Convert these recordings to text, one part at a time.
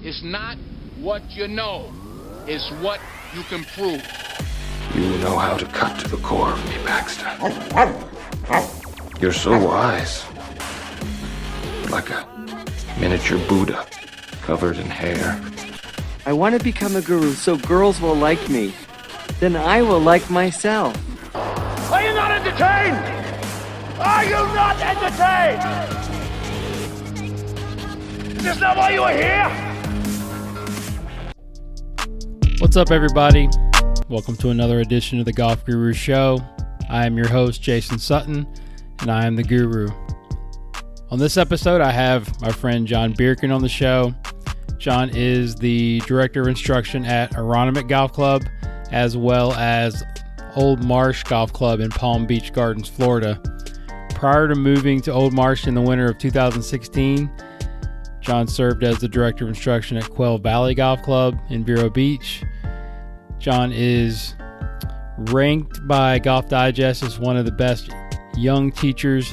It's not what you know, it's what you can prove. You know how to cut to the core of me, Baxter. You're so wise. Like a miniature Buddha covered in hair. I want to become a guru so girls will like me. Then I will like myself. Are you not entertained? Are you not entertained? Is this not why you are here? What's up, everybody? Welcome to another edition of the Golf Guru Show. I am your host, Jason Sutton, and I am the Guru. On this episode, I have my friend John Bierkan on the show. John is the Director of Instruction at Aronimink Golf Club, as well as Old Marsh Golf Club in Palm Beach Gardens, Florida. Prior to moving to Old Marsh in the winter of 2016, John served as the Director of Instruction at Quail Valley Golf Club in Vero Beach. John is ranked by Golf Digest as one of the best young teachers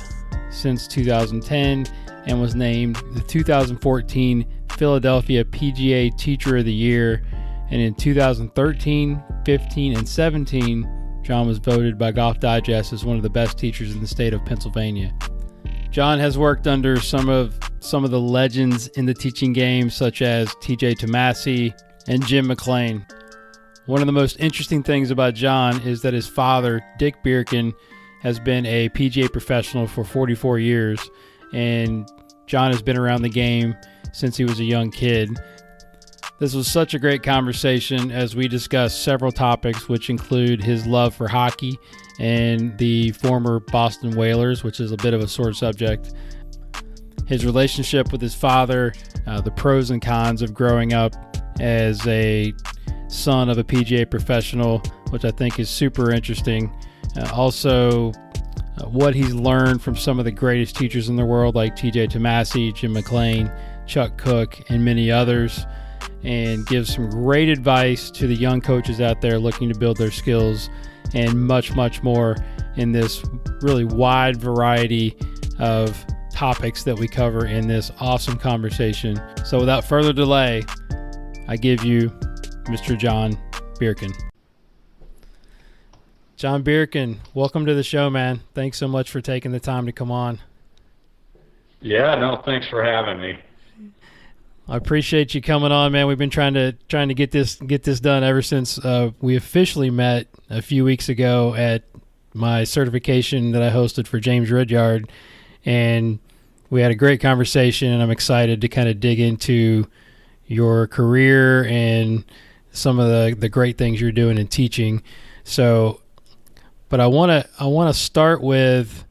since 2010 and was named the 2014 Philadelphia PGA Teacher of the Year. And in 2013, 15, and 17, John was voted by Golf Digest as one of the best teachers in the state of Pennsylvania. John has worked under some of the legends in the teaching game, such as TJ Tomasi and Jim McLean. One of the most interesting things about John is that his father, Dick Bierkan, has been a PGA professional for 44 years, and John has been around the game since he was a young kid. This was such a great conversation as we discussed several topics, which include his love for hockey and the former Boston Whalers, which is a bit of a sore subject, his relationship with his father, the pros and cons of growing up as a son of a PGA professional, which I think is super interesting. Also, what he's learned from some of the greatest teachers in the world, like TJ Tomasi, Jim McLean, Chuck Cook, and many others, and gives some great advice to the young coaches out there looking to build their skills, and much, much more in this really wide variety of topics that we cover in this awesome conversation. So without further delay, I give you Mr. John Bierkan. John Bierkan, welcome to the show, man. Thanks so much for taking the time to come on. Yeah, no, thanks for having me. I appreciate you coming on, man. We've been trying to get this done ever since we officially met a few weeks ago at my certification that I hosted for James Ridyard, and we had a great conversation, and I'm excited to kind of dig into your career and some of the great things you're doing in teaching. So, but I want to start with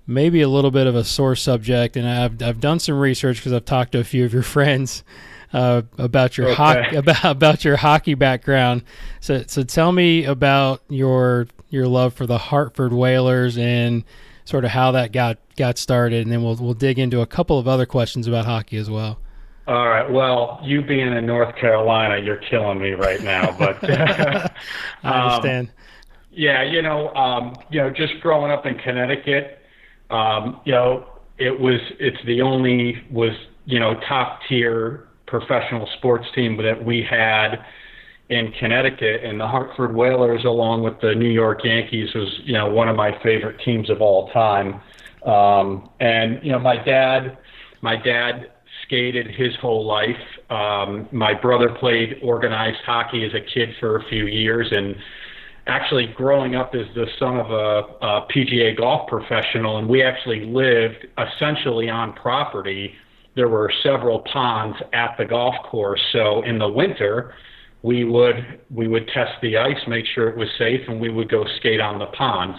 maybe a little bit of a sore subject, and I've done some research because I've talked to a few of your friends about your about your hockey background. So tell me about your love for the Hartford Whalers and sort of how that got started, and then we'll dig into a couple of other questions about hockey as well. All right. Well, you being in North Carolina, you're killing me right now. But I understand. Yeah, just growing up in Connecticut, it's the only top tier professional sports team that we had in Connecticut, and the Hartford Whalers, along with the New York Yankees, was one of my favorite teams of all time. And my dad skated his whole life. My brother played organized hockey as a kid for a few years, and actually growing up as the son of a PGA golf professional, and we actually lived essentially on property. There were several ponds at the golf course, so in the winter we would test the ice, make sure it was safe, and we would go skate on the ponds.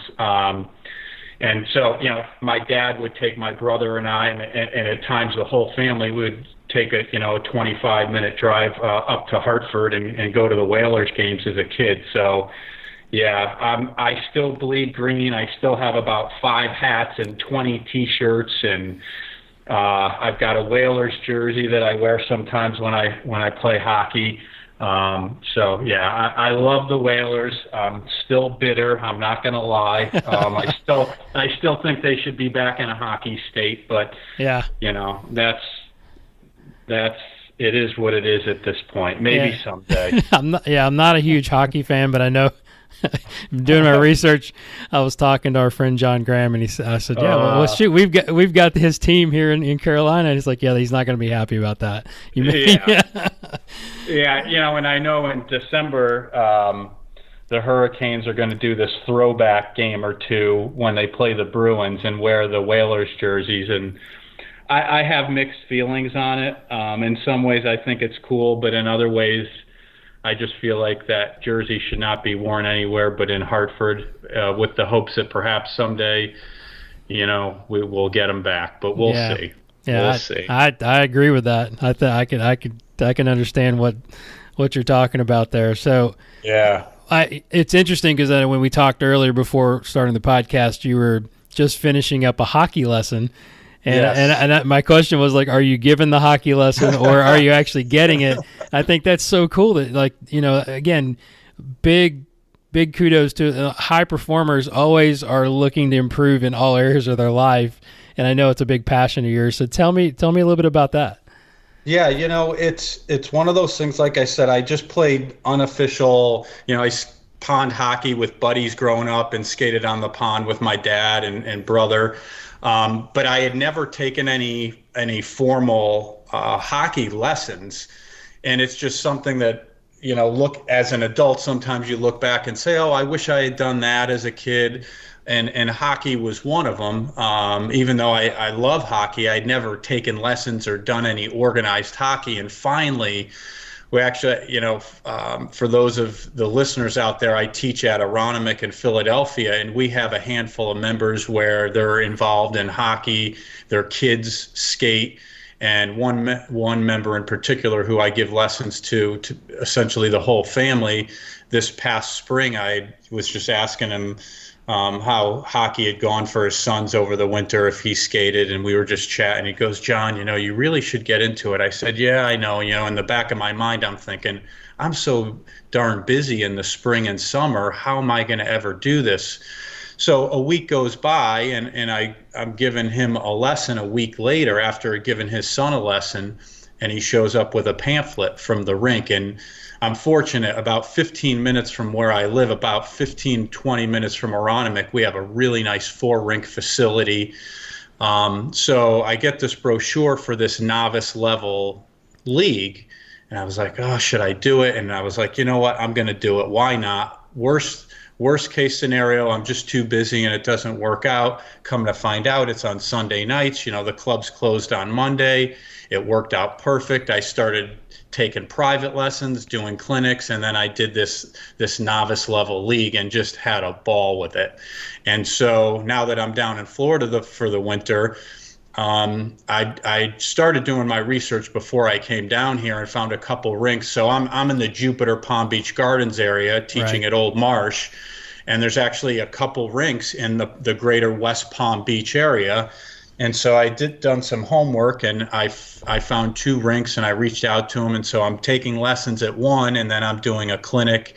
And so, my dad would take my brother and I, and at times the whole family would take a 25-minute drive up to Hartford and go to the Whalers games as a kid. So, yeah, I still bleed green. I still have about 5 hats and 20 T-shirts, and I've got a Whalers jersey that I wear sometimes when I play hockey. So yeah, I love the Whalers. I'm still bitter. I'm not going to lie. I still think they should be back in a hockey state, but yeah, that's it is what it is at this point. Maybe someday. I'm not a huge hockey fan, but I know doing my research, I was talking to our friend John Graham, and I said, well, shoot, we've got his team here in Carolina, and he's like, yeah, he's not going to be happy about that. Yeah, and I know in December the Hurricanes are going to do this throwback game or two when they play the Bruins and wear the Whalers jerseys, and I have mixed feelings on it. In some ways, I think it's cool, but in other ways, I just feel like that jersey should not be worn anywhere but in Hartford, with the hopes that perhaps someday, we will get them back. But we'll see. Yeah, we'll see. I agree with that. I can understand what you're talking about there. So yeah, it's interesting because when we talked earlier before starting the podcast, you were just finishing up a hockey lesson. And my question was like, are you giving the hockey lesson or are you actually getting it? I think that's so cool that again, big kudos to high performers always are looking to improve in all areas of their life. And I know it's a big passion of yours. So tell me a little bit about that. Yeah, it's one of those things. Like I said, I just played unofficial, I pond hockey with buddies growing up and skated on the pond with my dad and brother. But I had never taken any formal hockey lessons, and it's just something that look as an adult. Sometimes you look back and say, "Oh, I wish I had done that as a kid," and hockey was one of them. Even though I love hockey, I'd never taken lessons or done any organized hockey, and finally. We actually, for those of the listeners out there, I teach at Aronimink in Philadelphia, and we have a handful of members where they're involved in hockey. Their kids skate, and one member in particular who I give lessons to essentially the whole family. This past spring, I was just asking him how hockey had gone for his sons over the winter, if he skated, and we were just chatting. He goes, "John, you really should get into it." I said, "Yeah, I know." In the back of my mind, I'm thinking, I'm so darn busy in the spring and summer. How am I going to ever do this? So a week goes by, and I'm giving him a lesson a week later after giving his son a lesson, and he shows up with a pamphlet from the rink. And I'm fortunate, about 15 minutes from where I live, about 20 minutes from Aronimink, we have a really nice 4-rink facility. So I get this brochure for this novice level league, and I was like, oh, should I do it? And I was like, you know what, I'm going to do it. Why not? Worst case scenario, I'm just too busy and it doesn't work out. Come to find out, it's on Sunday nights. The club's closed on Monday. It worked out perfect. I started taking private lessons, doing clinics, and then I did this novice level league and just had a ball with it. And so now that I'm down in Florida for the winter, I started doing my research before I came down here and found a couple rinks. So I'm in the Jupiter Palm Beach Gardens area teaching at Old Marsh, and there's actually a couple rinks in the greater West Palm Beach area. And so I done some homework, and I found 2 rinks, and I reached out to them. And so I'm taking lessons at one, and then I'm doing a clinic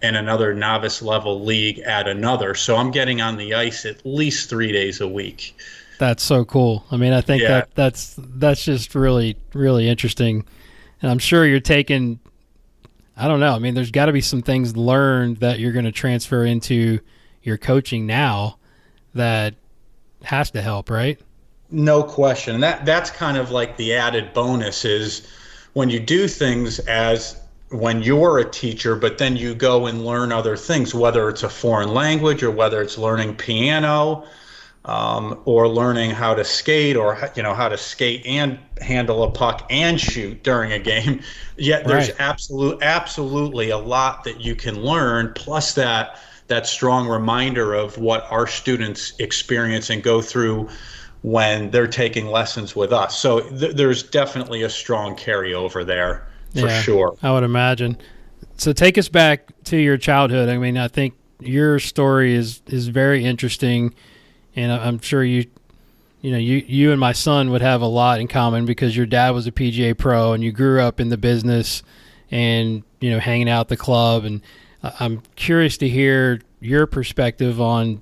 and another novice level league at another. So I'm getting on the ice at least 3 days a week. That's so cool. I mean, I think that's just really, really interesting. And I'm sure you're taking, I don't know. I mean, there's got to be some things learned that you're going to transfer into your coaching now that has to help, right? No question. That's kind of like the added bonus is when you do things as when you're a teacher, but then you go and learn other things, whether it's a foreign language or whether it's learning piano, or learning how to skate, or how to skate and handle a puck and shoot during a game. Yet there's absolutely a lot that you can learn, plus that strong reminder of what our students experience and go through when they're taking lessons with us. So there's definitely a strong carryover there for sure. I would imagine. So take us back to your childhood. I mean, I think your story is very interesting. And I'm sure you and my son would have a lot in common because your dad was a PGA pro and you grew up in the business and, hanging out at the club. And I'm curious to hear your perspective on,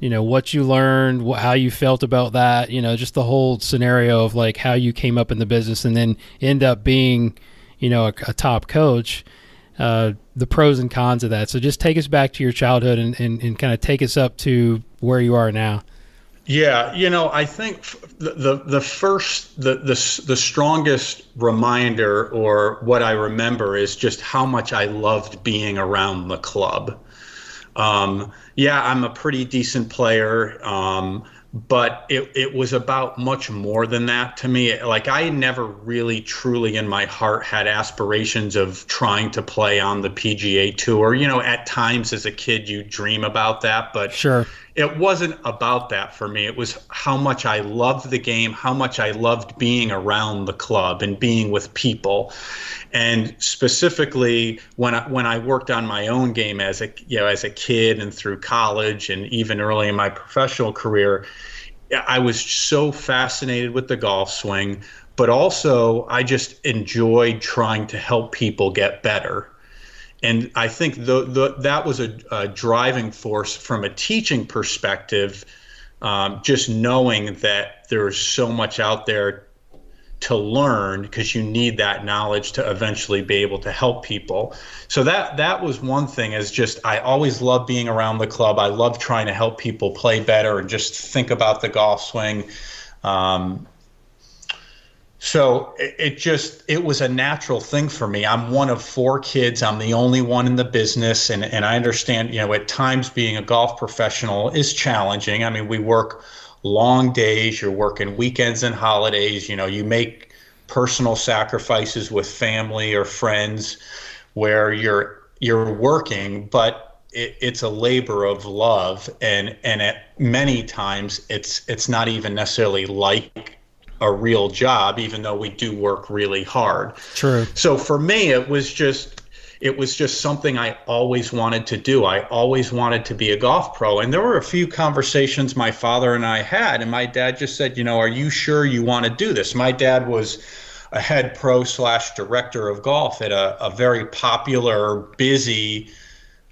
what you learned, how you felt about that, just the whole scenario of like how you came up in the business and then end up being, a top coach, the pros and cons of that. So just take us back to your childhood and kind of take us up to where you are now. Yeah, I think the strongest reminder, or what I remember, is just how much I loved being around the club. Yeah, I'm a pretty decent player, but it was about much more than that to me. Like, I never really truly in my heart had aspirations of trying to play on the PGA Tour. At times as a kid you dream about that, but sure, it wasn't about that for me. It was how much I loved the game, how much I loved being around the club and being with people. And specifically when I worked on my own game as a kid and through college and even early in my professional career, I was so fascinated with the golf swing, but also I just enjoyed trying to help people get better. And I think that was a driving force from a teaching perspective, just knowing that there's so much out there to learn, because you need that knowledge to eventually be able to help people. So that was one thing, is just I always loved being around the club. I love trying to help people play better and just think about the golf swing. So it was a natural thing for me. I'm one of 4 kids. I'm the only one in the business. And I understand, at times being a golf professional is challenging. I mean, we work long days, you're working weekends and holidays, you make personal sacrifices with family or friends where you're working, but it's a labor of love. And at many times it's not even necessarily like a real job, even though we do work really hard. True. So for me, it was just something I always wanted to do. I always wanted to be a golf pro. And there were a few conversations my father and I had, and my dad just said, are you sure you want to do this? My dad was a head pro / director of golf at a very popular, busy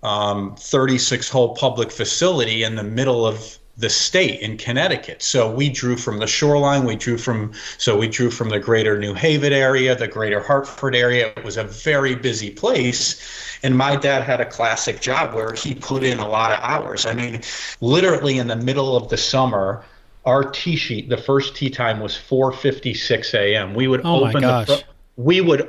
36-hole public facility in the middle of the state in Connecticut. So we drew from the shoreline, we drew from the greater New Haven area, the greater Hartford area. It was a very busy place. And my dad had a classic job where he put in a lot of hours. I mean, literally in the middle of the summer, our tee sheet, the first tee time was 4:56 a.m. We would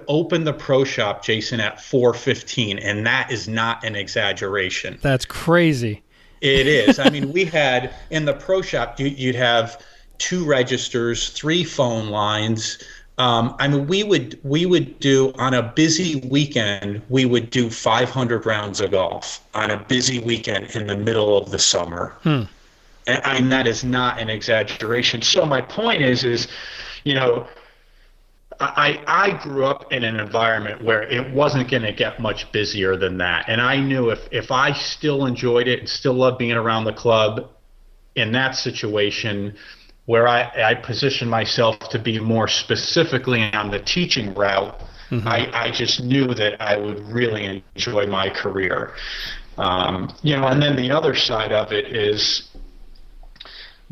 open the pro shop, Jason, at 4:15, and that is not an exaggeration. That's crazy. It is. I mean, we had in the pro shop, you'd have 2 registers, 3 phone lines. I mean, we would do, on a busy weekend, we would do 500 rounds of golf on a busy weekend in the middle of the summer. And I mean, that is not an exaggeration. So my point is, I grew up in an environment where it wasn't going to get much busier than that. And I knew if I still enjoyed it and still loved being around the club in that situation where I positioned myself to be more specifically on the teaching route, I just knew that I would really enjoy my career. And then the other side of it is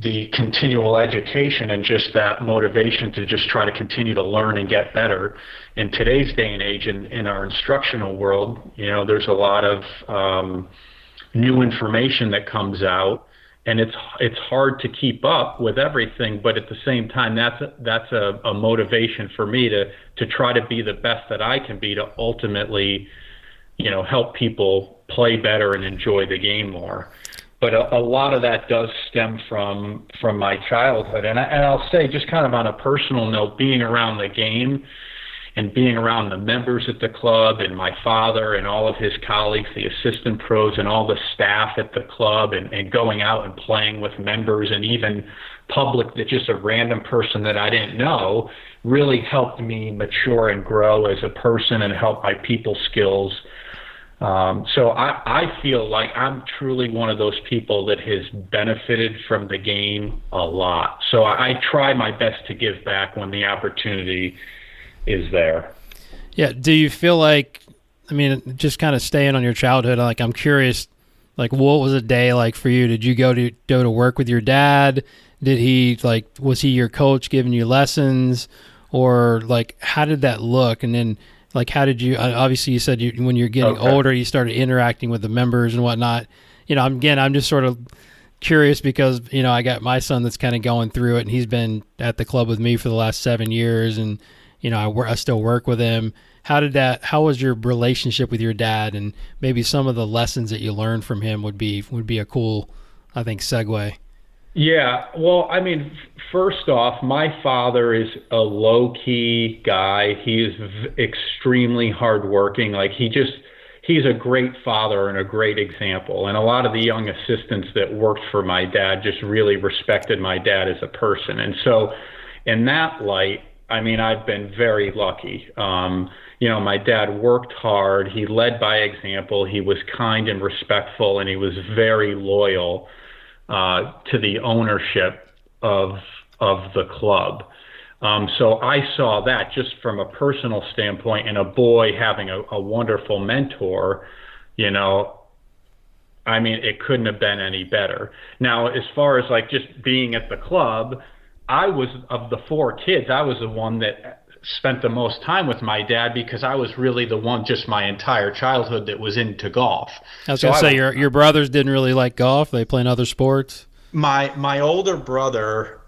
the continual education and just that motivation to just try to continue to learn and get better. In today's day and age, in our instructional world, there's a lot of new information that comes out, and it's hard to keep up with everything. But at the same time, that's a motivation for me to try to be the best that I can be, to ultimately, help people play better and enjoy the game more. But a lot of that does stem from my childhood. And I'll say, just kind of on a personal note, being around the game and being around the members at the club and my father and all of his colleagues, the assistant pros and all the staff at the club, and going out and playing with members and even public, that just a random person that I didn't know, really helped me mature and grow as a person and help my people skills. So I feel like I'm truly one of those people that has benefited from the game a lot. So I try my best to give back when the opportunity is there. Yeah. Do you feel like, just kind of staying on your childhood, like I'm curious, Like, what was a day like for you? Did you go to work with your dad? Did he was he your coach giving you lessons, or like how did that look? And then like how did you? Obviously, you said when you're getting older, you started interacting with the members and whatnot. I'm just sort of curious because I got my son that's kind of going through it, and he's been at the club with me for the last 7 years, and I still work with him. How was your relationship with your dad, and maybe some of the lessons that you learned from him would be a cool, I think, segue. Yeah, well, I mean, first off, my father is a low-key guy. He is extremely hardworking. Like, he's a great father and a great example. And a lot of the young assistants that worked for my dad just really respected my dad as a person. And so in that light, I mean, I've been very lucky. My dad worked hard. He led by example. He was kind and respectful, and he was very loyal to the ownership of the club. So I saw that just from a personal standpoint, and a boy having a wonderful mentor, I mean, it couldn't have been any better. Now, as far as like just being at the club, of the 4 kids, I was the one that spent the most time with my dad because I was really the one just my entire childhood that was into golf. I was going to say, your brothers didn't really like golf. They playing other sports? My older brother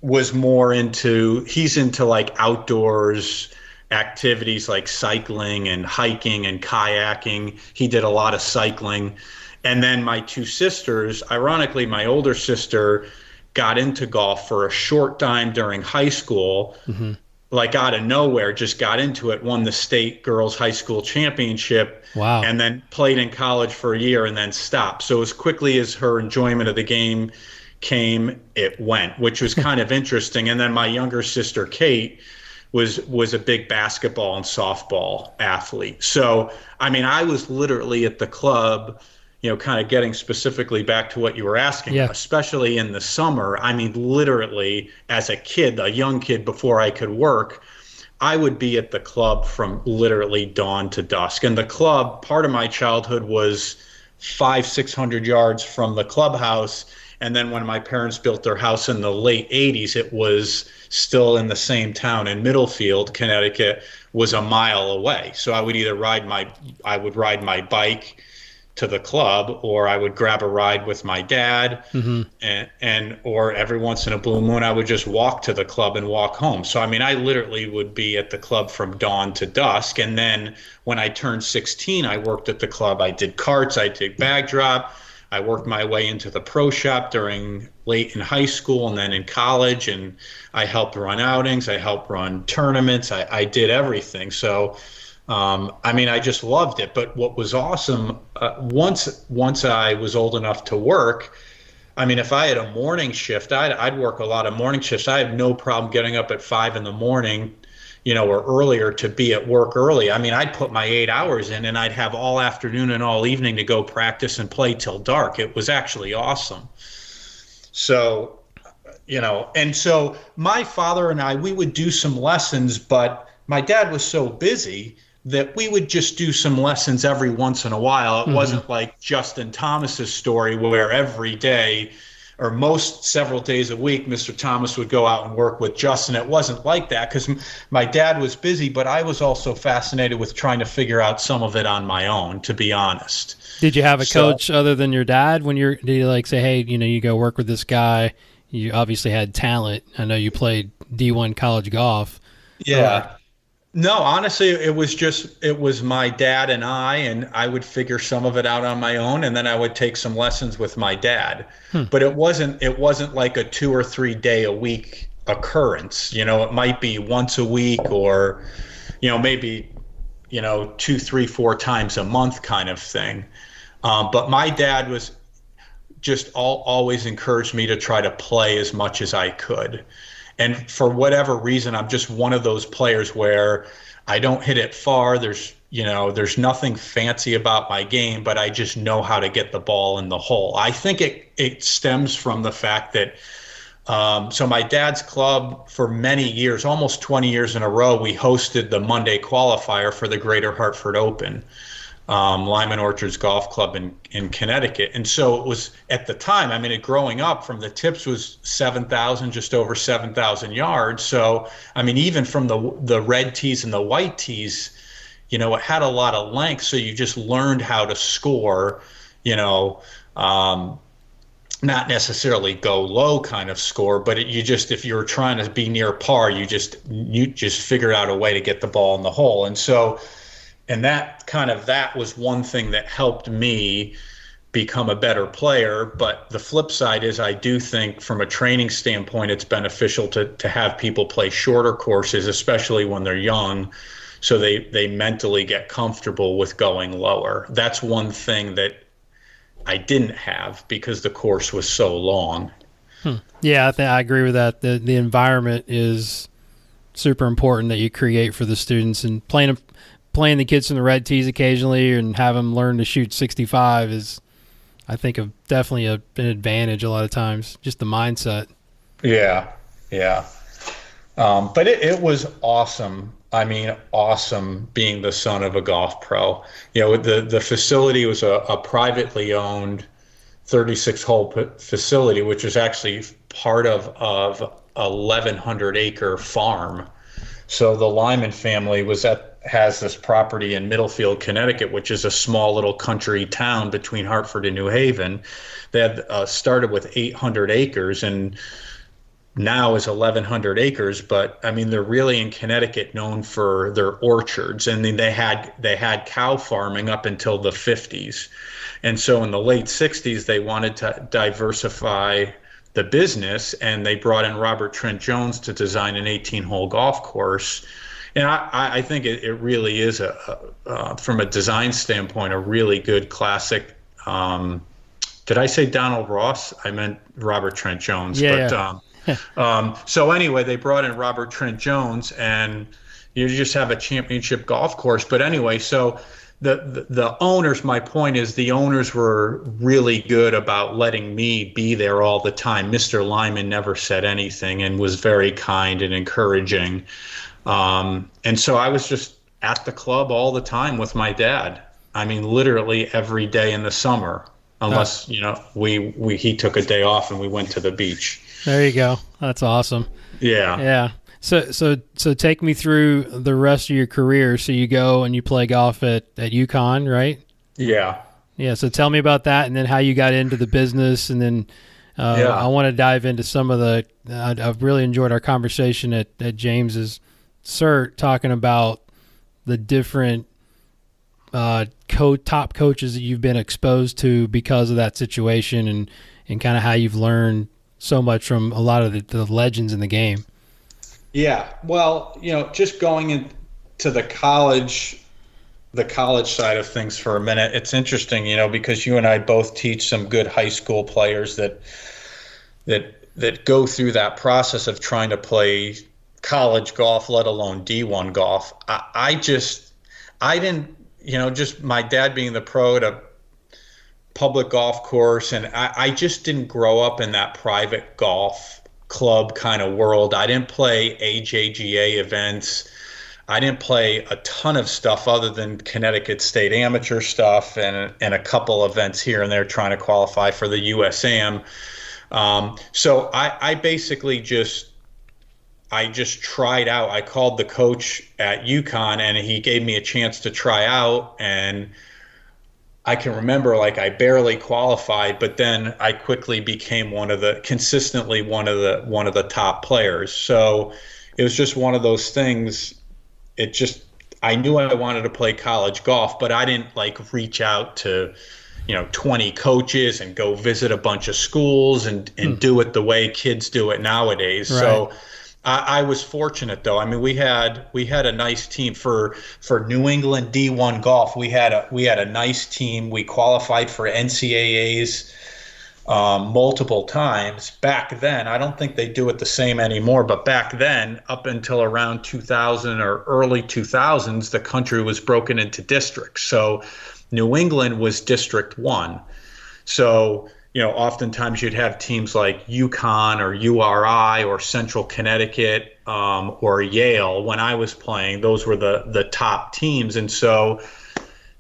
was more he's into like outdoors activities like cycling and hiking and kayaking. He did a lot of cycling. And then my 2 sisters, ironically, my older sister got into golf for a short time during high school, like out of nowhere, just got into it, won the state girls high school championship. Wow. And then played in college for a year and then stopped. So as quickly as her enjoyment of the game came, it went, which was kind of interesting. And then my younger sister, Kate, was a big basketball and softball athlete. So, I mean, I was literally at the club, kind of getting specifically back to what you were asking, especially in the summer. I mean, literally as a kid, a young kid before I could work, I would be at the club from literally dawn to dusk. And the club, part of my childhood was 500-600 yards from the clubhouse. And then when my parents built their house in the late 80s, it was still in the same town in Middlefield, Connecticut, was a mile away. So I would either ride my bike to the club, or I would grab a ride with my dad, or every once in a blue moon I would just walk to the club and walk home. So I mean, I literally would be at the club from dawn to dusk. And then when I turned 16, I worked at the club. I did carts, I did bag drop, I worked my way into the pro shop during late in high school and then in college, and I helped run outings, I helped run tournaments, I did everything. So I mean, I just loved it. But what was awesome, once I was old enough to work, I mean, if I had a morning shift, I'd work a lot of morning shifts. I have no problem getting up at 5 a.m, or earlier to be at work early. I mean, I'd put my 8 hours in, and I'd have all afternoon and all evening to go practice and play till dark. It was actually awesome. So, and so my father and I, we would do some lessons, but my dad was so busy that we would just do some lessons every once in a while. It wasn't like Justin Thomas's story where every day or several days a week, Mr. Thomas would go out and work with Justin. It wasn't like that because my dad was busy, but I was also fascinated with trying to figure out some of it on my own, to be honest. Did you have a coach other than your dad did you like say, hey, you go work with this guy? You obviously had talent. I know you played D1 college golf. Yeah. No, honestly, it was my dad and I would figure some of it out on my own, and then I would take some lessons with my dad. But it wasn't like a 2 or 3 day a week occurrence. It might be once a week or, maybe, 2, 3, 4 times a month kind of thing. But my dad was just always encouraged me to try to play as much as I could. And for whatever reason, I'm just one of those players where I don't hit it far. There's nothing fancy about my game, but I just know how to get the ball in the hole. I think it stems from the fact that, so my dad's club for many years, almost 20 years in a row, we hosted the Monday qualifier for the Greater Hartford Open. Lyman Orchards Golf Club in Connecticut. And so it was, at the time, I mean, growing up, from the tips was 7,000, just over 7,000 yards. So, I mean, even from the red tees and the white tees, you know, it had a lot of length. So you just learned how to score, you know, not necessarily go low kind of score, but if you were trying to be near par, you just figured out a way to get the ball in the hole. And so, and that was one thing that helped me become a better player. But the flip side is, I do think from a training standpoint, it's beneficial to have people play shorter courses, especially when they're young, so they mentally get comfortable with going lower. That's one thing that I didn't have because the course was so long. Yeah, I agree with that. The environment is super important that you create for the students, and playing the kids from the red tees occasionally and have them learn to shoot 65 is, I think, definitely an advantage a lot of times, just the mindset. Yeah. But it was awesome. I mean, awesome being the son of a golf pro. You know, the facility was a privately owned 36-hole facility, which was actually part of a 1,100-acre farm. So the Lyman family has this property in Middlefield, Connecticut, which is a small little country town between Hartford and New Haven. They had started with 800 acres and now is 1,100 acres. But I mean, they're really in Connecticut known for their orchards, and then they had cow farming up until the 50s. And so in the late 60s, they wanted to diversify the business, and they brought in Robert Trent Jones to design an 18-hole golf course. And I think it really is, from a design standpoint, a really good classic. Did I say Donald Ross? I meant Robert Trent Jones. Yeah. So anyway, they brought in Robert Trent Jones, and you just have a championship golf course. But anyway, so the owners, my point is, the owners were really good about letting me be there all the time. Mr. Lyman never said anything and was very kind and encouraging. And so I was just at the club all the time with my dad. I mean, literally every day in the summer, unless, you know, he took a day off and we went to the beach. There you go. That's awesome. Yeah. Yeah. So take me through the rest of your career. So you go and you play golf at UConn, right? Yeah. Yeah. So tell me about that, and then how you got into the business, and then I want to dive into some of the. I've really enjoyed our conversation at James's cert, talking about the different top coaches that you've been exposed to because of that situation, and kind of how you've learned so much from a lot of the legends in the game. Yeah, well, you know, just going into the college side of things for a minute, it's interesting, you know, because you and I both teach some good high school players that go through that process of trying to play college golf, let alone D1 golf. I didn't, you know, just my dad being the pro at a public golf course, and I just didn't grow up in that private golf club kind of world. I didn't play AJGA events. I didn't play a ton of stuff other than Connecticut State amateur stuff and a couple events here and there trying to qualify for the USAM. So I basically just tried out. I called the coach at UConn, and he gave me a chance to try out, and I can remember, like, I barely qualified, but then I quickly became consistently one of the top players. So it was just one of those things. I knew I wanted to play college golf, but I didn't like reach out to, 20 coaches and go visit a bunch of schools and do it the way kids do it nowadays. Right. So I was fortunate, though. I mean, we had a nice team for New England D1 golf. We had a nice team. We qualified for NCAAs multiple times back then. I don't think they do it the same anymore, but back then, up until around 2000 or early 2000s, the country was broken into districts. So New England was District 1. So oftentimes you'd have teams like UConn or URI or Central Connecticut or Yale. When I was playing, those were the top teams. And so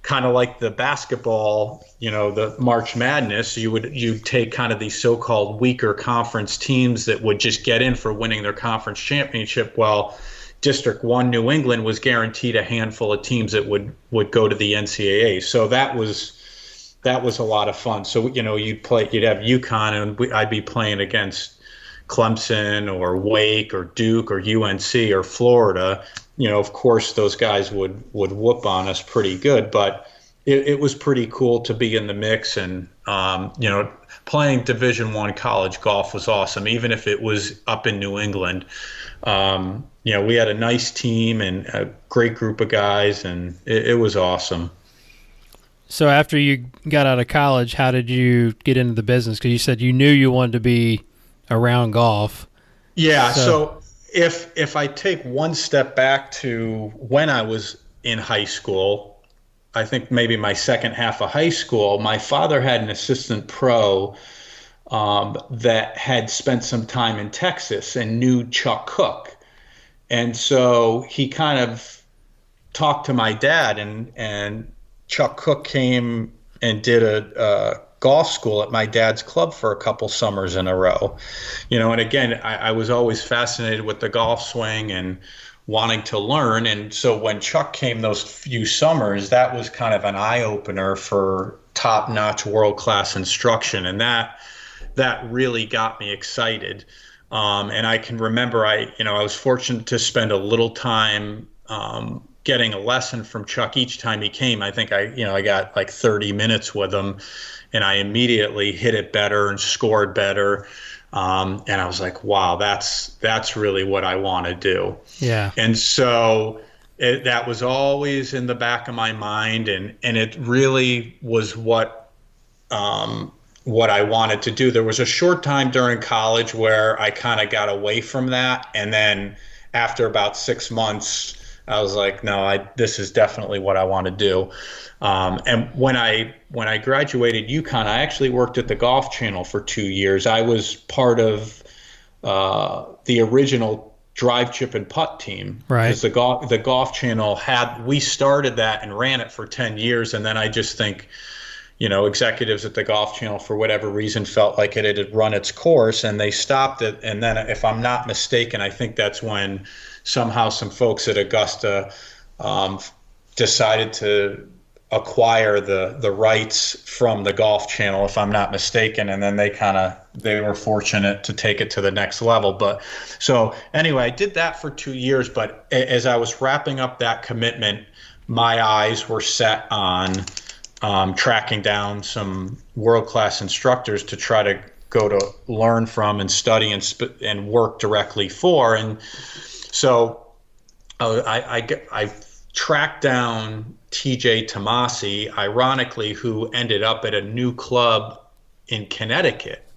kind of like the basketball, the March Madness, you'd take kind of these so-called weaker conference teams that would just get in for winning their conference championship. Well, District 1 New England was guaranteed a handful of teams that would go to the NCAA. So that was a lot of fun. So, you'd have UConn, and I'd be playing against Clemson or Wake or Duke or UNC or Florida. Of course, those guys would whoop on us pretty good, but it was pretty cool to be in the mix. And, playing Division I college golf was awesome, even if it was up in New England. We had a nice team and a great group of guys, and it was awesome. So after you got out of college, how did you get into the business? Because you said you knew you wanted to be around golf. Yeah, so if I take one step back to when I was in high school, I think maybe my second half of high school, my father had an assistant pro that had spent some time in Texas and knew Chuck Cook. And so he kind of talked to my dad, and Chuck Cook came and did a golf school at my dad's club for a couple summers in a row. And again, I was always fascinated with the golf swing and wanting to learn. And so when Chuck came those few summers, that was kind of an eye-opener for top-notch world-class instruction. And that really got me excited. And I can remember I was fortunate to spend a little time getting a lesson from Chuck each time he came. I think I got like 30 minutes with him, and I immediately hit it better and scored better. And I was like, wow, that's really what I want to do. Yeah. And so that was always in the back of my mind, and it really was what I wanted to do. There was a short time during college where I kind of got away from that, and then after about 6 months, I was like, no, this is definitely what I want to do. And when I graduated UConn, I actually worked at the Golf Channel for 2 years. I was part of the original drive, chip, and putt team. Right. Because the Golf Channel we started that and ran it for 10 years, and then I just think, executives at the Golf Channel, for whatever reason, felt like it had run its course, and they stopped it. And then, if I'm not mistaken, I think that's when somehow some folks at Augusta decided to acquire the rights from the Golf Channel, if I'm not mistaken, and then they were fortunate to take it to the next level. But so anyway, I did that for 2 years, but as I was wrapping up that commitment, my eyes were set on tracking down some world-class instructors to try to go to learn from and study and work directly for. And so I tracked down TJ Tomasi, ironically, who ended up at a new club in Connecticut.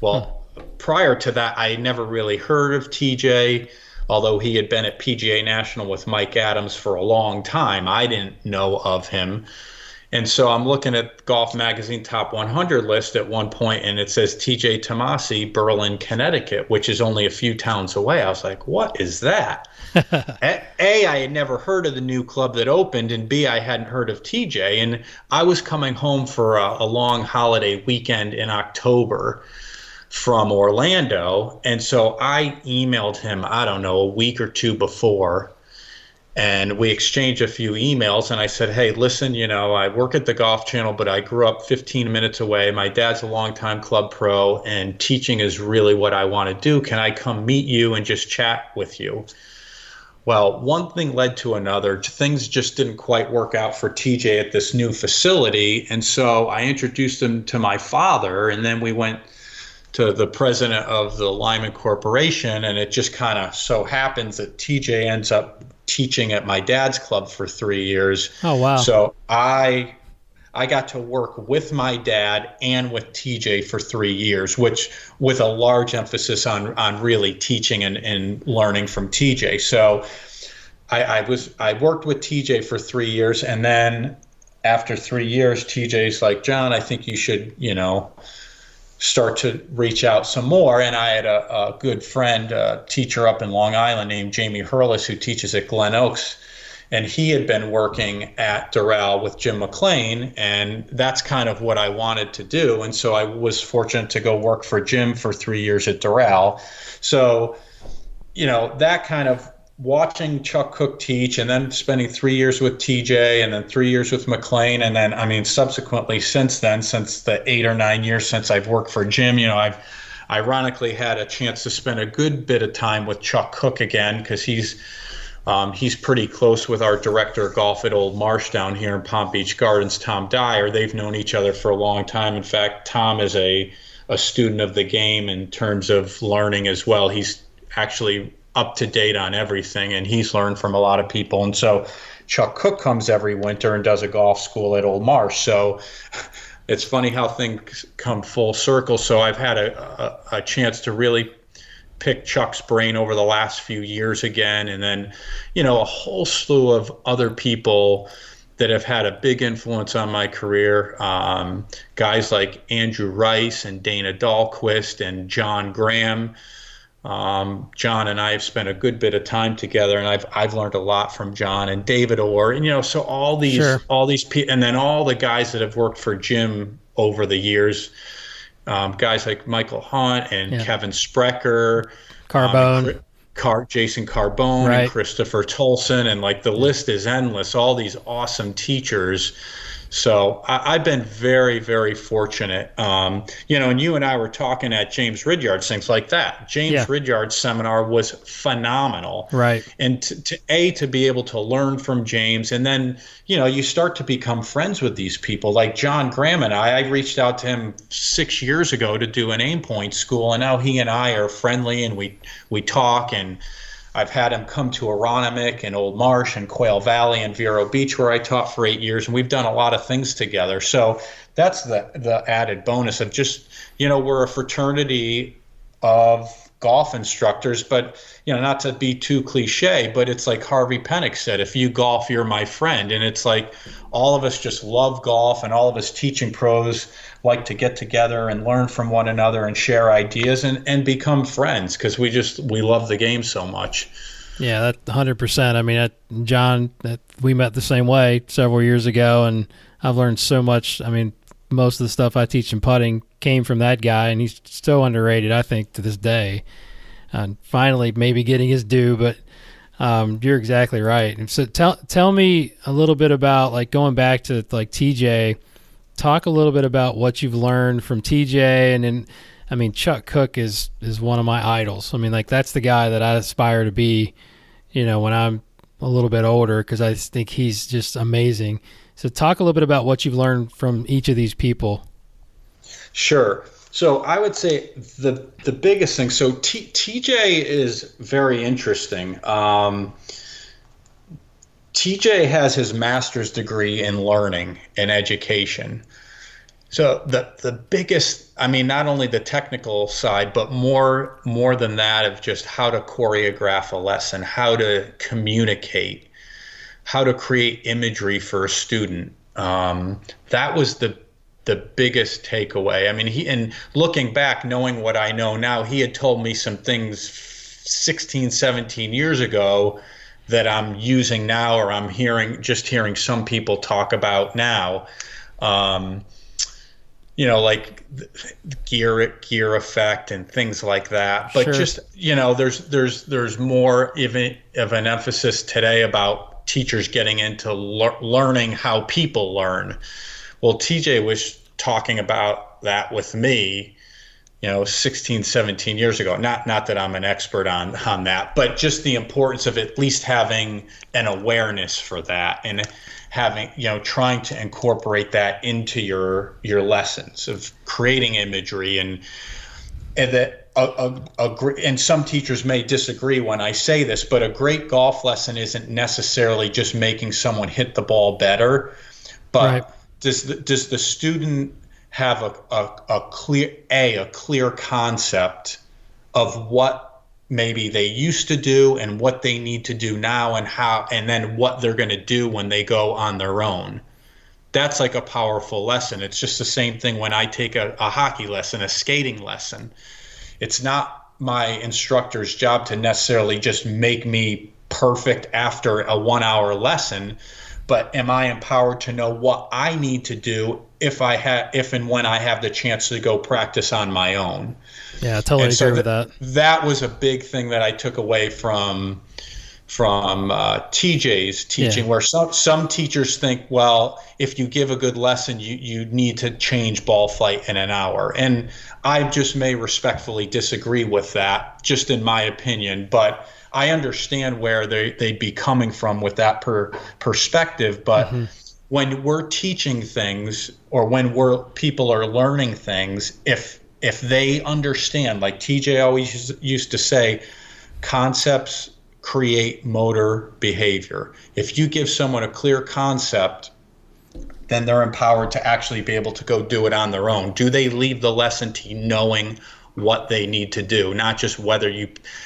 Well, prior to that, I had never really heard of TJ, although he had been at PGA National with Mike Adams for a long time. I didn't know of him. And so I'm looking at Golf Magazine Top 100 list at one point, and it says TJ Tomasi, Berlin, Connecticut, which is only a few towns away. I was like, what is that? A, I had never heard of the new club that opened, and B, I hadn't heard of TJ. And I was coming home for a long holiday weekend in October from Orlando. And so I emailed him, I don't know, a week or two before. And we exchanged a few emails, and I said, hey, listen, I work at the Golf Channel, but I grew up 15 minutes away. My dad's a longtime club pro, and teaching is really what I want to do. Can I come meet you and just chat with you? Well, one thing led to another. Things just didn't quite work out for TJ at this new facility. And so I introduced him to my father, and then we went to the president of the Lyman Corporation, and it just kind of so happens that TJ ends up teaching at my dad's club for 3 years. Oh, wow. So I got to work with my dad and with TJ for 3 years, which with a large emphasis on really teaching and learning from TJ. So I worked with TJ for 3 years, and then after 3 years, TJ's like, John, I think you should, start to reach out some more. And I had a good friend, a teacher up in Long Island named Jamie Hurlis, who teaches at Glen Oaks. and he had been working at Doral with Jim McLean, and that's kind of what I wanted to do. And so I was fortunate to go work for Jim for 3 years at Doral. So, that kind of watching Chuck Cook teach, and then spending 3 years with TJ, and then 3 years with McLean, and then, subsequently since then, since the 8 or 9 years since I've worked for Jim, I've ironically had a chance to spend a good bit of time with Chuck Cook again, because he's pretty close with our director of golf at Old Marsh down here in Palm Beach Gardens, Tom Dyer. They've known each other for a long time. In fact, Tom is a student of the game in terms of learning as well. He's actually up to date on everything, and he's learned from a lot of people. And so Chuck Cook comes every winter and does a golf school at Old Marsh. So it's funny how things come full circle. So I've had a chance to really pick Chuck's brain over the last few years again. And then, a whole slew of other people that have had a big influence on my career. Guys like Andrew Rice and Dana Dahlquist and John Graham. John and I have spent a good bit of time together, and I've learned a lot from John and David Orr, and so all these people, and then all the guys that have worked for Jim over the years, guys like Michael Hunt and Kevin Sprecher, Carbone, Jason Carbone, right, and Christopher Tolson, and the list is endless. All these awesome teachers. So I've been very, very fortunate. And you and I were talking at James Ridyard's, things like that. James Ridyard's seminar was phenomenal. Right. And to be able to learn from James, and then, you start to become friends with these people. Like John Graham and I reached out to him 6 years ago to do an aim point school, and now he and I are friendly, and we talk, and I've had him come to Aronimink and Old Marsh and Quail Valley and Vero Beach, where I taught for 8 years, and we've done a lot of things together. So that's the added bonus of just, we're a fraternity of golf instructors, but, not to be too cliche, but it's like Harvey Penick said, if you golf, you're my friend. And it's like all of us just love golf, and all of us teaching pros like to get together and learn from one another and share ideas and become friends, because we love the game so much. Yeah, that 100%. John, we met the same way several years ago, and I've learned so much. Most of the stuff I teach in putting came from that guy, and he's so underrated, I think, to this day. And finally, maybe getting his due, but you're exactly right. And so tell me a little bit about, going back to TJ. Talk a little bit about what you've learned from TJ, and then, Chuck Cook is one of my idols. That's the guy that I aspire to be, when I'm a little bit older, because I think he's just amazing. So talk a little bit about what you've learned from each of these people. Sure. So I would say the biggest thing, so TJ is very interesting. TJ has his master's degree in learning and education. So the biggest, not only the technical side, but more than that, of just how to choreograph a lesson, how to communicate, how to create imagery for a student. That was the biggest takeaway. And looking back, knowing what I know now, he had told me some things 16, 17 years ago that I'm using now, or I'm hearing some people talk about now. Like gear effect and things like that. But just, there's more of an emphasis today about teachers getting into learning how people learn. Well, TJ was talking about that with me, 16, 17 years ago. Not that I'm an expert on that, but just the importance of at least having an awareness for that, and having, trying to incorporate that into your lessons, of creating imagery, and that and some teachers may disagree when I say this, but a great golf lesson isn't necessarily just making someone hit the ball better, but right. Does the student have a clear concept of what maybe they used to do and what they need to do now, and then what they're going to do when they go on their own. That's like a powerful lesson. It's just the same thing when I take a hockey lesson, a skating lesson. It's not my instructor's job to necessarily just make me perfect after a 1 hour lesson, but am I empowered to know what I need to do if and when I have the chance to go practice on my own? Yeah, I totally agree with that. That was a big thing that I took away from TJ's teaching, where some teachers think, well, if you give a good lesson, you need to change ball flight in an hour. And I just may respectfully disagree with that, just in my opinion. But I understand where they'd be coming from with that perspective. But when we're teaching things, or when people are learning things, if they understand, like TJ always used to say, concepts create motor behavior. If you give someone a clear concept, then they're empowered to actually be able to go do it on their own. Do they leave the lesson to you knowing what they need to do, not just whether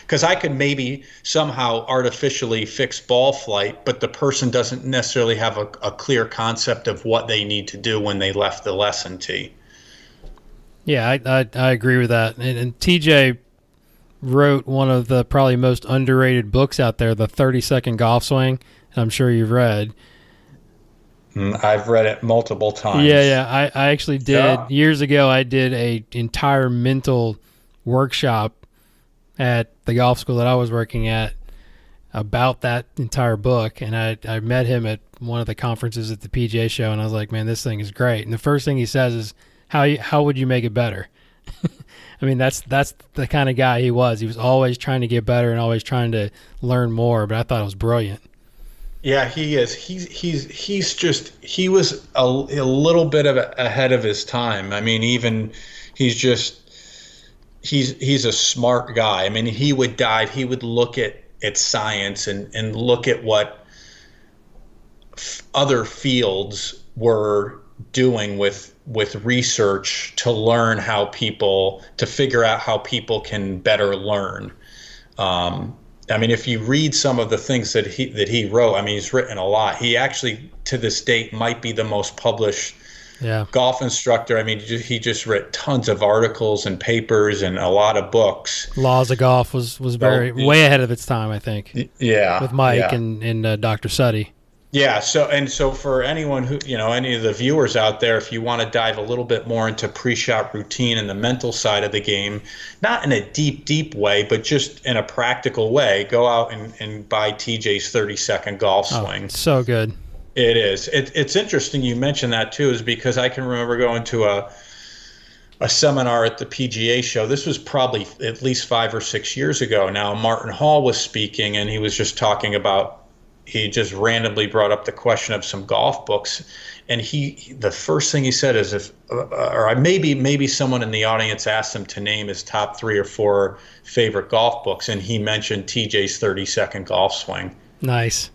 because I could maybe somehow artificially fix ball flight, but the person doesn't necessarily have a clear concept of what they need to do when they left the lesson tee. Yeah, I agree with that. And TJ wrote one of the probably most underrated books out there, The 30-Second Golf Swing. I'm sure you've read. I've read it multiple times. Yeah. I actually did. Years ago, I did a entire mental workshop at the golf school that I was working at about that entire book. And I met him at one of the conferences at the PGA show, and I was like, man, this thing is great. And the first thing he says is, how would you make it better? I mean, that's the kind of guy he was. He was always trying to get better and always trying to learn more, but I thought it was brilliant. Yeah, he is. He was a little bit ahead of his time. I mean, even he's a smart guy. I mean, he would look at science and look at what other fields were doing with research to learn to figure out how people can better learn. I mean, if you read some of the things that he wrote, I mean, he's written a lot. He actually, to this date, might be the most published golf instructor. I mean, he just wrote tons of articles and papers and a lot of books. Laws of Golf was way ahead of its time, I think. Yeah. With Mike and Dr. Sutton. Yeah. So for anyone who, any of the viewers out there, if you want to dive a little bit more into pre-shot routine and the mental side of the game, not in a deep way, but just in a practical way, go out and buy TJ's 30-Second Golf Swing. Oh, so good. It is. It's interesting you mentioned that too, is because I can remember going to a seminar at the PGA show. This was probably at least 5 or 6 years ago now. Martin Hall was speaking, and he was just talking about, he just randomly brought up the question of some golf books, and the first thing he said is, or maybe someone in the audience asked him to name his top 3 or 4 favorite golf books, and he mentioned TJ's 30-Second Golf Swing. Nice.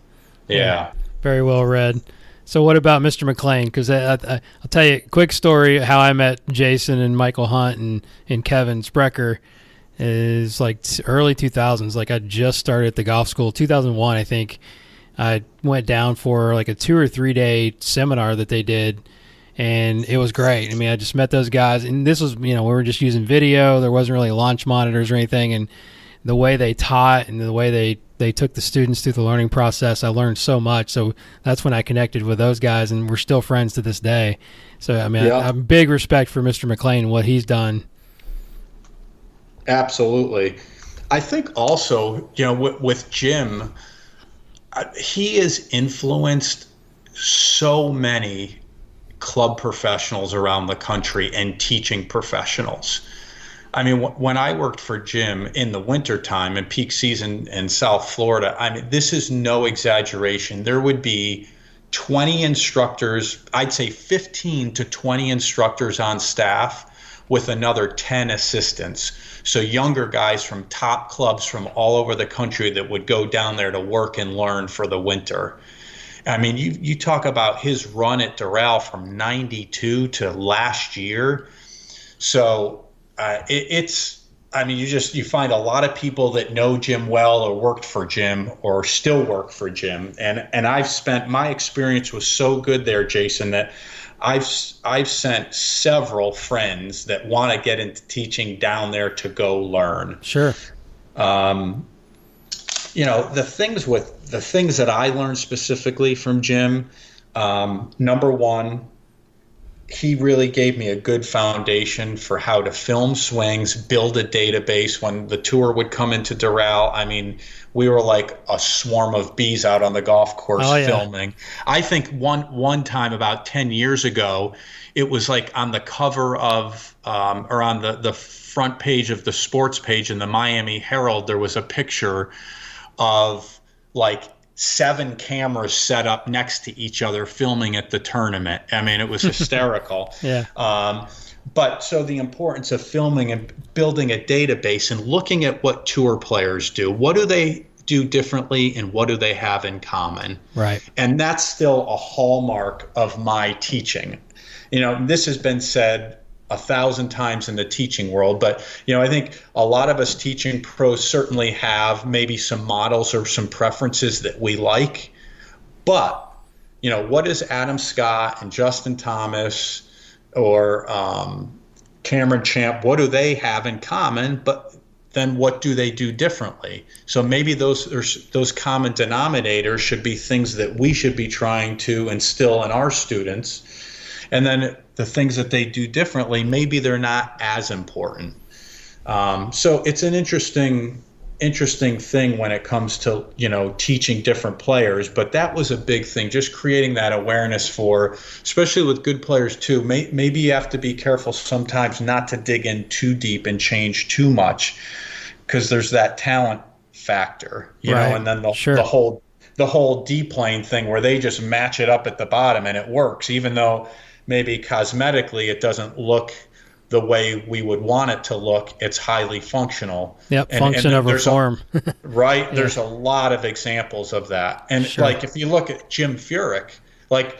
Yeah. Very well read. So what about Mr. McLean? Because I'll tell you a quick story how I met Jason and Michael Hunt and Kevin Sprecher is like early 2000s. Like I just started at the golf school, 2001, I think. I went down for like a 2 or 3 day seminar that they did, and it was great. I mean, I just met those guys, and this was, we were just using video. There wasn't really launch monitors or anything, and the way they taught and the way they took the students through the learning process, I learned so much. So that's when I connected with those guys, and we're still friends to this day. So, I mean, I have big respect for Mr. McLean and what he's done. Absolutely. I think also, with Jim, he has influenced so many club professionals around the country and teaching professionals. I mean, when I worked for Jim in the wintertime in peak season in South Florida, I mean, this is no exaggeration. There would be 20 instructors, I'd say 15 to 20 instructors on staff with another 10 assistants. So younger guys from top clubs from all over the country that would go down there to work and learn for the winter. I mean, you talk about his run at Doral from 92 to last year. So you find a lot of people that know Jim well or worked for Jim or still work for Jim. And my experience was so good there, Jason, that I've sent several friends that want to get into teaching down there to go learn. Sure. the things that I learned specifically from Jim, number one, he really gave me a good foundation for how to film swings, build a database. When the tour would come into Doral, I mean, we were like a swarm of bees out on the golf course filming. I think one time about 10 years ago, it was like on the cover of or on the front page of the sports page in the Miami Herald, there was a picture of like 7 cameras set up next to each other filming at the tournament. I mean, it was hysterical. Yeah. But so the importance of filming and building a database and looking at what tour players do. What do they do differently and what do they have in common? Right. And that's still a hallmark of my teaching. This has been said 1,000 times in the teaching world, but I think a lot of us teaching pros certainly have maybe some models or some preferences that we like. But what does Adam Scott and Justin Thomas or Cameron Champ, what do they have in common? But then what do they do differently? So maybe those common denominators should be things that we should be trying to instill in our students. And then the things that they do differently, maybe they're not as important. So it's an interesting thing when it comes to, teaching different players. But that was a big thing, just creating that awareness for, especially with good players too. Maybe you have to be careful sometimes not to dig in too deep and change too much, because there's that talent factor, and then the whole D-plane thing where they just match it up at the bottom and it works, even though maybe cosmetically it doesn't look the way we would want it to look. It's highly functional. Yep, function over form. Right? Yeah. There's a lot of examples of that. And like if you look at Jim Furyk, like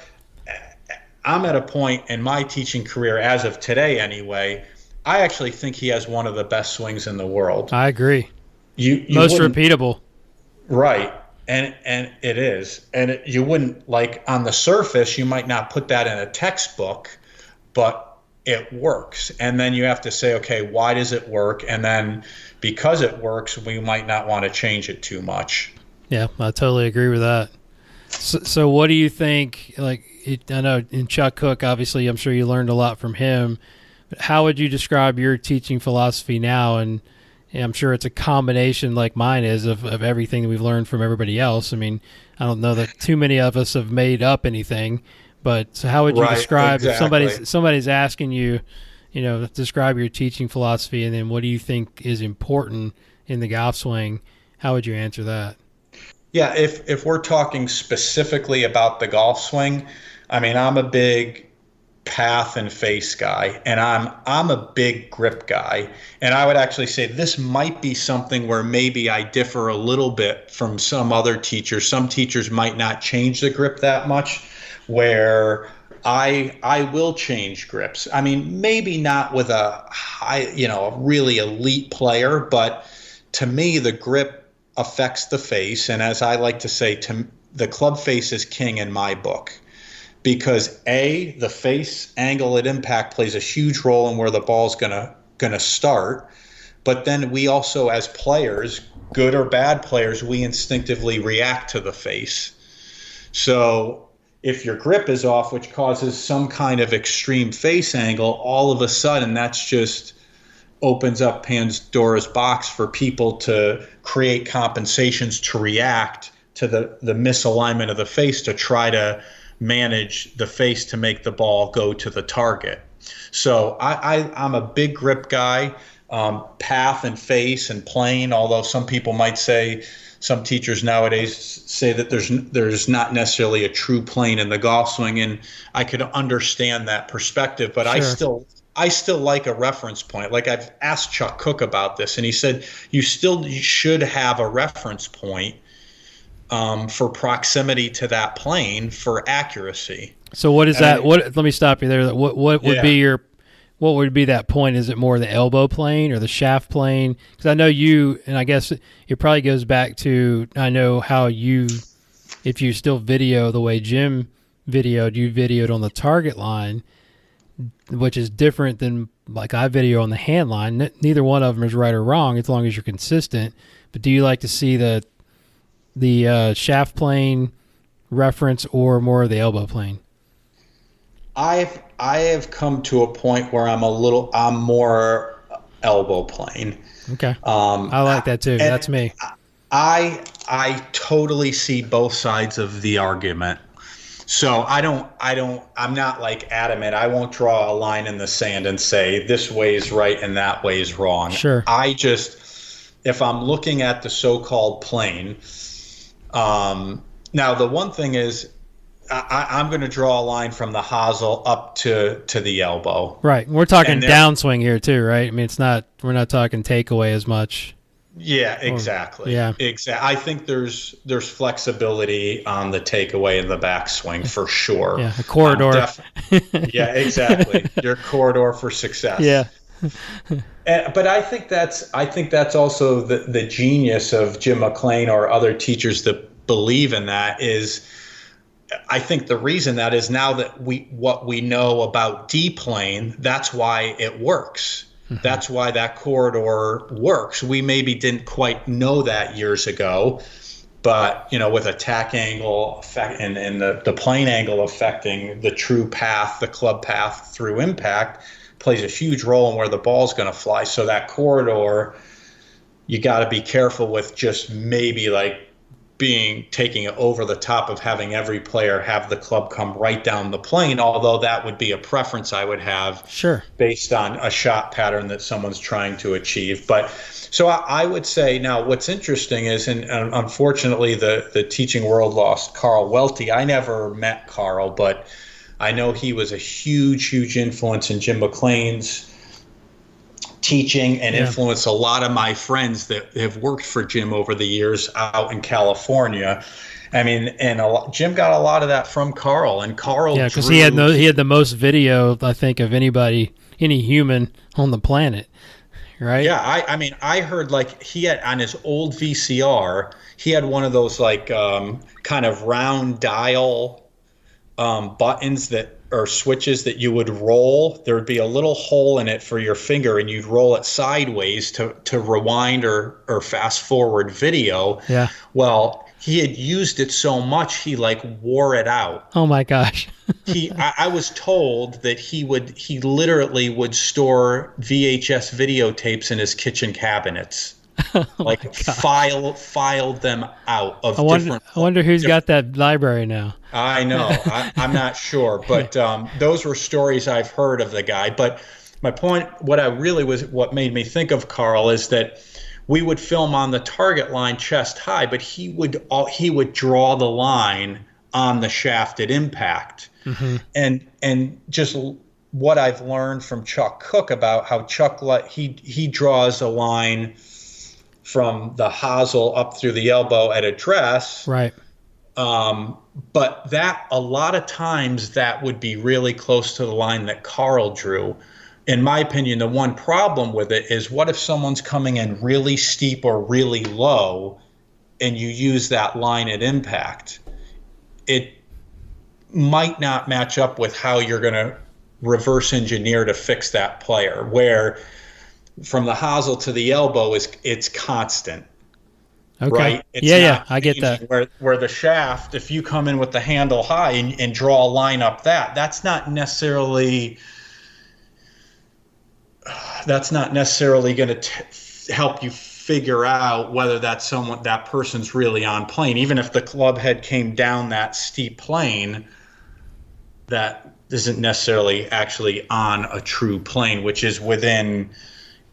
I'm at a point in my teaching career, as of today anyway, I actually think he has one of the best swings in the world. I agree. You most repeatable. Right. And it is. And you wouldn't, like, on the surface, you might not put that in a textbook, but it works. And then you have to say, okay, why does it work? And then because it works, we might not want to change it too much. Yeah, I totally agree with that. So what do you think, I know in Chuck Cook, obviously, I'm sure you learned a lot from him, but how would you describe your teaching philosophy now? And I'm sure it's a combination like mine is of everything that we've learned from everybody else. I mean, I don't know that too many of us have made up anything, but so how would you describe if somebody's asking you, describe your teaching philosophy, and then what do you think is important in the golf swing? How would you answer that? Yeah, if we're talking specifically about the golf swing, I mean, I'm a big path and face guy, and I'm a big grip guy, and I would actually say this might be something where maybe I differ a little bit from some other teachers. Some teachers might not change the grip that much, where I will change grips. I mean, maybe not with a high, a really elite player, but to me the grip affects the face, and as I like to say, the club face is king in my book. Because the face angle at impact plays a huge role in where the ball's gonna start, but then we also, as players, good or bad players, we instinctively react to the face. So if your grip is off, which causes some kind of extreme face angle, all of a sudden that's just opens up Pandora's box for people to create compensations to react to the misalignment of the face to try to manage the face to make the ball go to the target. So I'm a big grip guy, path and face and plane, although some people might say, some teachers nowadays say that there's not necessarily a true plane in the golf swing, and I could understand that perspective, but sure. I still like a reference point. Like I've asked Chuck Cook about this, and he said you should have a reference point for proximity to that plane for accuracy. So what is that? Let me stop you there. What would be that point? Is it more the elbow plane or the shaft plane? Because I know you, and I guess it probably goes back to, I know how if you still video the way Jim videoed, you videoed on the target line, which is different than like I video on the hand line. Neither one of them is right or wrong as long as you're consistent. But do you like to see the the shaft plane reference or more of the elbow plane? I have come to a point where I'm more elbow plane. Okay. I like that too. That's me. I totally see both sides of the argument. So I'm not like adamant. I won't draw a line in the sand and say this way is right and that way is wrong. Sure. If I'm looking at the so-called plane, now the one thing is I'm going to draw a line from the hosel up to the elbow. Right. We're talking downswing here too, right? I mean, we're not talking takeaway as much. Yeah, exactly. Yeah. Exactly. I think there's flexibility on the takeaway and the backswing for sure. Yeah, a corridor. Yeah, exactly. Your corridor for success. Yeah. But I think that's also the genius of Jim McLean or other teachers that believe in that is I think the reason that is now that what we know about D-plane, that's why it works. Mm-hmm. That's why that corridor works. We maybe didn't quite know that years ago, but with attack angle effect and the plane angle affecting the true path, the club path through impact plays a huge role in where the ball's going to fly. So that corridor, you got to be careful with just maybe like taking it over the top of having every player have the club come right down the plane, although that would be a preference I would have based on a shot pattern that someone's trying to achieve. But so I would say now what's interesting is, and unfortunately the teaching world lost Carl Welty. I never met Carl, but I know he was a huge, huge influence in Jim McLean's teaching and influenced a lot of my friends that have worked for Jim over the years out in California. I mean, and Jim got a lot of that from Carl, and Carl. Yeah, because he had the most video, I think, of any human on the planet, right? Yeah, I mean, I heard like he had on his old VCR, he had one of those like kind of round dial buttons or switches that you would roll. There would be a little hole in it for your finger, and you'd roll it sideways to rewind or fast forward video. Yeah. Well, he had used it so much he like wore it out. Oh my gosh. I was told that he literally would store VHS videotapes in his kitchen cabinets. Like filed them out of different. I wonder who's got that library now. I know. I'm not sure, but those were stories I've heard of the guy. But my point, what made me think of Carl is that we would film on the target line chest high, but he would draw the line on the shaft at impact. Mm-hmm. And just what I've learned from Chuck Cook about how Chuck he draws a line from the hosel up through the elbow at address. Right. But that a lot of times that would be really close to the line that Carl drew. In my opinion, the one problem with it is what if someone's coming in really steep or really low and you use that line at impact? It might not match up with how you're going to reverse engineer to fix that player, where from the hosel to the elbow it's constant. Okay. Right? It's I get that. Where the shaft, if you come in with the handle high and draw a line up that's not necessarily going to help you figure out whether that person's really on plane. Even if the club head came down that steep plane, that isn't necessarily actually on a true plane, which is within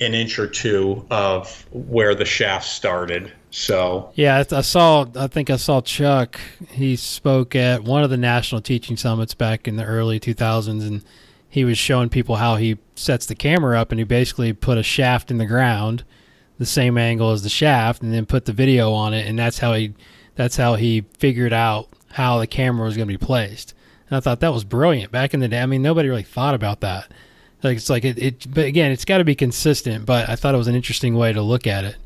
an inch or two of where the shaft started. So yeah, I think I saw Chuck. He spoke at one of the national teaching summits back in the early 2000s, and he was showing people how he sets the camera up, and he basically put a shaft in the ground, the same angle as the shaft, and then put the video on it, and that's how he figured out how the camera was going to be placed. And I thought that was brilliant back in the day. I mean, nobody really thought about that. Like it's like but again, it's got to be consistent. But I thought it was an interesting way to look at it.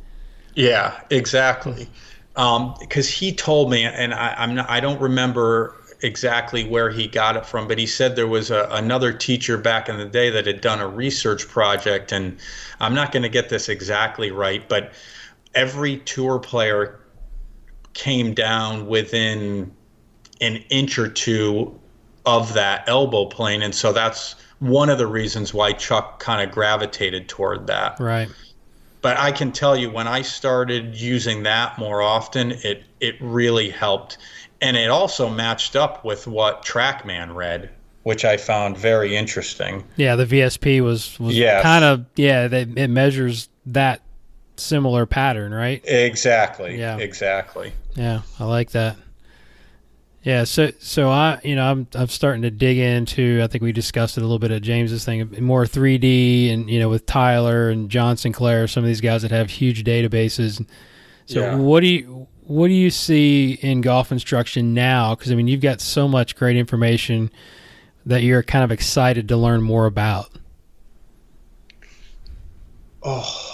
Yeah, exactly. Because he told me, and I don't remember exactly where he got it from, but he said there was another teacher back in the day that had done a research project, and I'm not going to get this exactly right, but every tour player came down within an inch or two of that elbow plane. And so that's one of the reasons why Chuck kind of gravitated toward that. Right. But I can tell you, when I started using that more often, it really helped. And it also matched up with what TrackMan read, which I found very interesting. Yeah, the VSP was Yes. kind of, it measures that similar pattern, right? Exactly. Yeah. Exactly. Yeah, I like that. Yeah, so I'm starting to dig into, I think we discussed it a little bit at James's thing, more 3D, and with Tyler and John Sinclair, some of these guys that have huge databases. So Yeah. what do you see in golf instruction now? Because you've got so much great information that you're kind of excited to learn more about. Oh,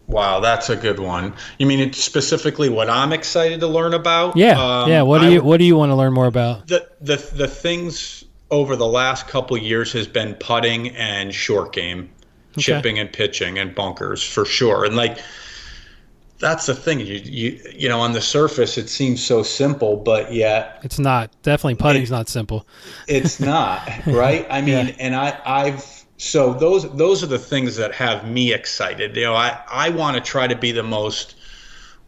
wow, that's a good one. You mean it's specifically what I'm excited to learn about? Yeah. What do you want to learn more about? The things over the last couple years has been putting and short game, chipping and pitching and bunkers for sure. And that's the thing. You know, on the surface it seems so simple, but yet it's not. Definitely putting's not simple. It's not, right? I mean, Yeah. and so those are the things that have me excited. You know, I want to try to be the most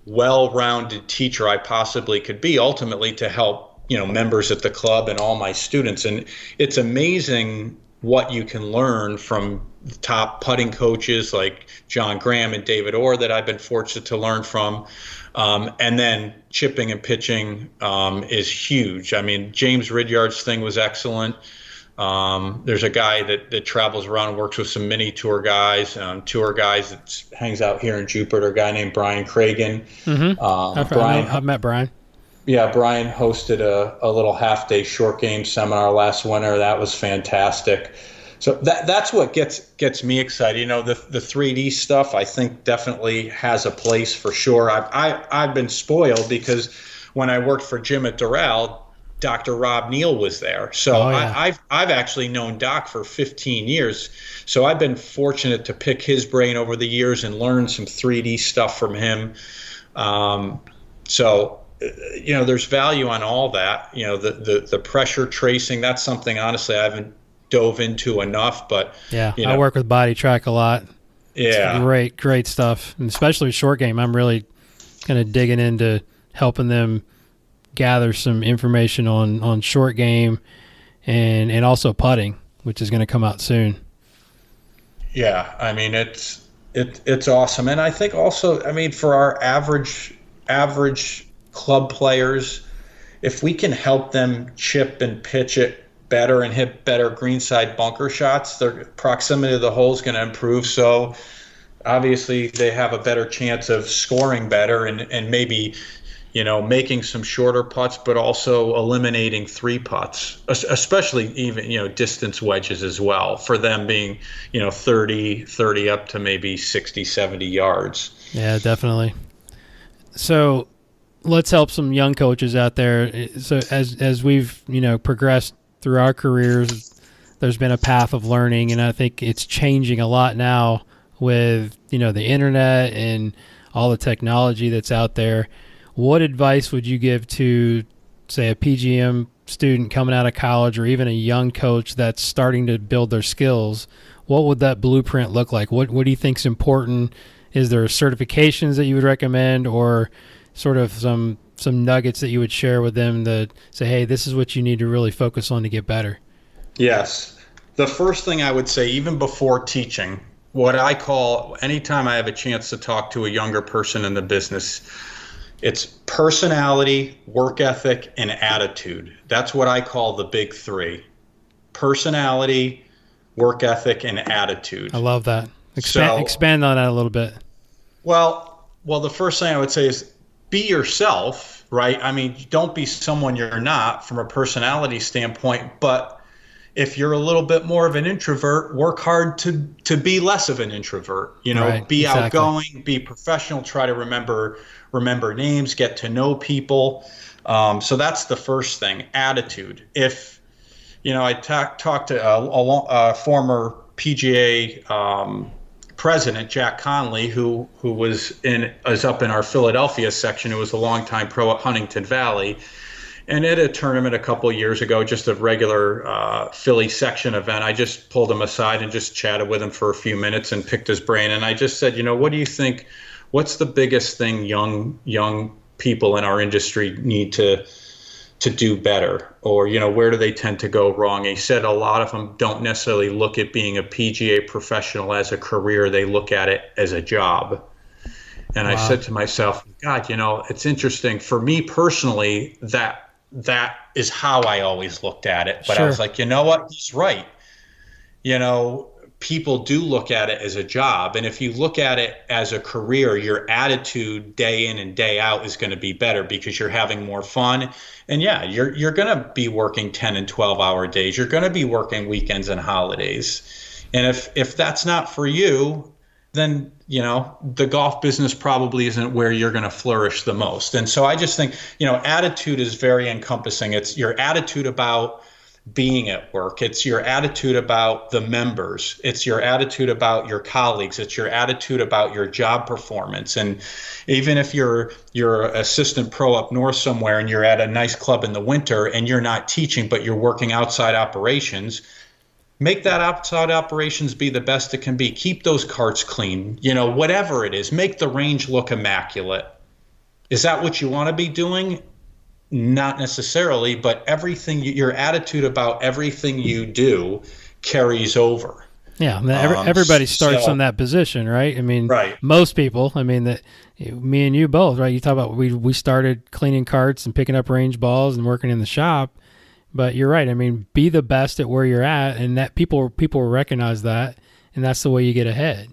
well-rounded teacher I possibly could be, ultimately to help, members at the club and all my students. And it's amazing what you can learn from the top putting coaches like John Graham and David Orr that I've been fortunate to learn from. And then chipping and pitching is huge. I mean, James Ridyard's thing was excellent. There's a guy that travels around and works with some mini tour guys that hangs out here in Jupiter, a guy named Brian Cragen. Mm-hmm. I've met Brian. Yeah, Brian hosted a little half-day short game seminar last winter. That was fantastic. So that's what gets me excited. The 3D stuff I think definitely has a place for sure. I've been spoiled because when I worked for Jim at Doral, Dr. Rob Neal was there. So I've actually known Doc for 15 years. So I've been fortunate to pick his brain over the years and learn some 3D stuff from him. There's value on all that. The pressure tracing, that's something honestly I haven't dove into enough, but I work with Body Track a lot. Yeah. It's great stuff. And especially with short game, I'm really kind of digging into helping them gather some information on short game and also putting, which is going to come out soon. Yeah, I mean it's awesome. And I think also, for our average club players, if we can help them chip and pitch it better and hit better greenside bunker shots, their proximity to the hole is going to improve. So obviously they have a better chance of scoring better and maybe making some shorter putts, but also eliminating 3 putts, especially even, distance wedges as well, for them being, 30 up to maybe 60, 70 yards. Yeah, definitely. So let's help some young coaches out there. So as we've, progressed through our careers, there's been a path of learning, and I think it's changing a lot now with, the internet and all the technology that's out there. What advice would you give to, say, a PGM student coming out of college, or even a young coach that's starting to build their skills? What would that blueprint look like? What do you think is important? Is there certifications that you would recommend, or sort of some nuggets that you would share with them that say, hey, this is what you need to really focus on to get better? Yes. The first thing I would say, even before teaching, what I call, anytime I have a chance to talk to a younger person in the business, it's personality, work ethic, and attitude. That's what I call the big 3. Personality, work ethic, and attitude. I love that. Expand on that a little bit. Well, the first thing I would say is be yourself, right? I mean, don't be someone you're not from a personality standpoint, but if you're a little bit more of an introvert, work hard to be less of an introvert. Right, be exactly. outgoing, be professional, try to remember names, get to know people. So that's the first thing. Attitude. If I talked to a former PGA president, Jack Conley, who was up in our Philadelphia section, who was a longtime pro at Huntington Valley. And at a tournament a couple of years ago, just a regular Philly section event, I just pulled him aside and just chatted with him for a few minutes and picked his brain. And I just said, what do you think? What's the biggest thing young people in our industry need to do better? Or, where do they tend to go wrong? And he said a lot of them don't necessarily look at being a PGA professional as a career. They look at it as a job. And wow. I said to myself, God, it's interesting. For me personally, that is how I always looked at it. But sure. I was like, you know what? He's right. People do look at it as a job. And if you look at it as a career, your attitude day in and day out is going to be better because you're having more fun. And yeah, you're going to be working 10 and 12-hour days. You're going to be working weekends and holidays. And if that's not for you, then, the golf business probably isn't where you're going to flourish the most. And so I just think, attitude is very encompassing. It's your attitude about being at work. It's your attitude about the members. It's your attitude about your colleagues. It's your attitude about your job performance. And even if you're assistant pro up north somewhere and you're at a nice club in the winter and you're not teaching, but you're working outside operations, make that outside operations be the best it can be. Keep those carts clean, whatever it is. Make the range look immaculate. Is that what you want to be doing? Not necessarily, but your attitude about everything you do carries over. Yeah, everybody starts on that position, right? I mean, right. Most people, that me and you both, right? You talk about we started cleaning carts and picking up range balls and working in the shop. But you're right. Be the best at where you're at, and that people will recognize that, and that's the way you get ahead.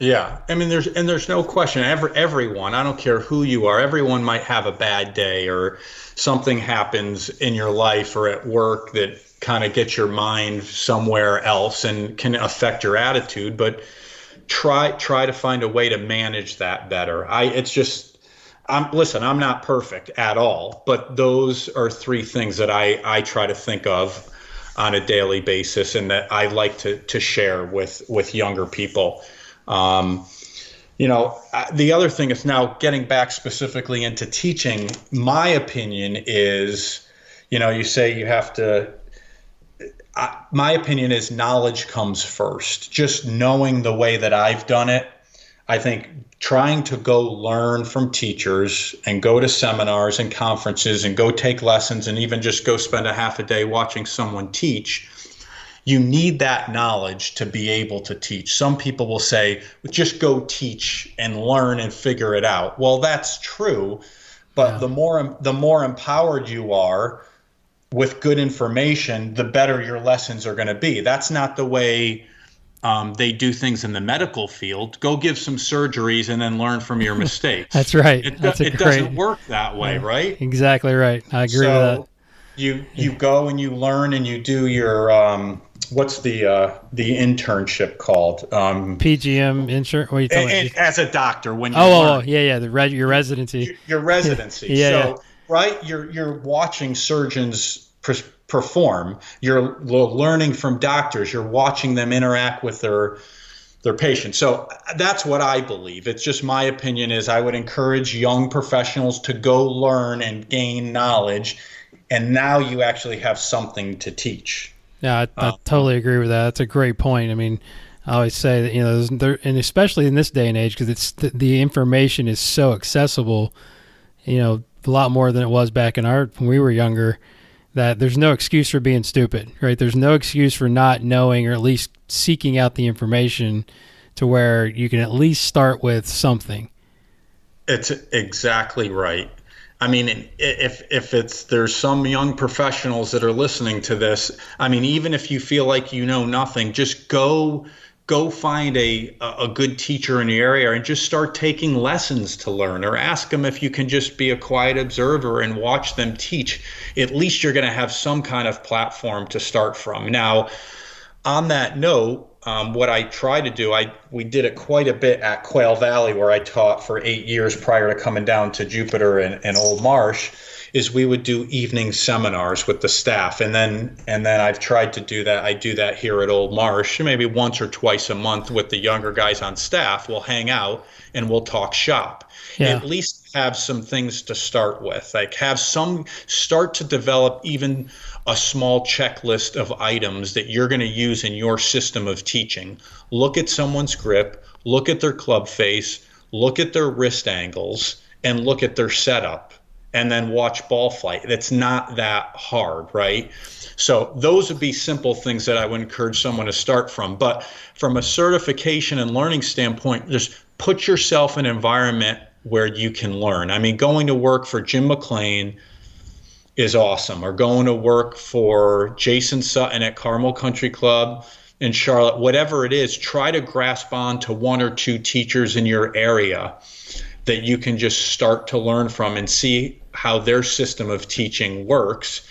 Yeah, there's no question. Everyone, I don't care who you are, everyone might have a bad day or something happens in your life or at work that kind of gets your mind somewhere else and can affect your attitude. But try to find a way to manage that better. I'm not perfect at all, but those are three things that I try to think of on a daily basis and that I like to share with younger people. The other thing is now getting back specifically into teaching, my opinion is, you say you have to, my opinion is knowledge comes first. Just knowing the way that I've done it, I think trying to go learn from teachers and go to seminars and conferences and go take lessons and even just go spend a half a day watching someone teach, you need that knowledge to be able to teach. Some people will say, just go teach and learn and figure it out. Well, that's true, but yeah. the more empowered you are with good information, the better your lessons are going to be. That's not the way they do things in the medical field. Go give some surgeries and then learn from your mistakes. That's right. It doesn't work that way, right? Exactly right. I agree with that. You go and you learn and you do your what's the internship called? PGM insurance. What are you talking about? As a doctor, when you learn. Your residency. Your residency. Yeah. Right, you're watching surgeons perform. You're learning from doctors. You're watching them interact with their patients. So that's what I believe. It's just my opinion is I would encourage young professionals to go learn and gain knowledge, and now you actually have something to teach. Yeah, I totally agree with that. That's a great point. I always say that, and especially in this day and age, because it's the information is so accessible, a lot more than it was back when we were younger, that there's no excuse for being stupid, right? There's no excuse for not knowing or at least seeking out the information to where you can at least start with something. It's exactly right. If there's some young professionals that are listening to this, even if you feel like you know nothing, just go find a good teacher in the area and just start taking lessons to learn, or ask them if you can just be a quiet observer and watch them teach. At least you're going to have some kind of platform to start from. Now, on that note, what I try to do, we did it quite a bit at Quail Valley, where I taught for 8 years prior to coming down to Jupiter and Old Marsh, is we would do evening seminars with the staff. And then I've tried to do that. I do that here at Old Marsh, maybe once or twice a month with the younger guys on staff. We'll hang out and we'll talk shop. Yeah. At least have some things to start with, like start to develop even a small checklist of items that you're going to use in your system of teaching. Look at someone's grip, look at their club face, look at their wrist angles, and look at their setup, and then watch ball flight. That's not that hard, right? So those would be simple things that I would encourage someone to start from. But from a certification and learning standpoint, just put yourself in an environment where you can learn. I mean, going to work for Jim McLean is awesome, or going to work for Jason Sutton at Carmel Country Club in Charlotte, whatever it is, try to grasp on to one or two teachers in your area that you can just start to learn from and see how their system of teaching works.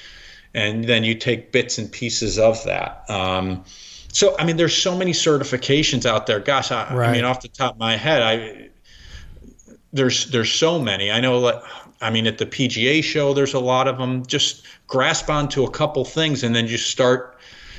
And then you take bits and pieces of that. So, I mean, there's so many certifications out there. Gosh, I mean, off the top of my head, there's so many. I know, I mean, at the PGA show, there's a lot of them. Just grasp onto a couple things, and then you start,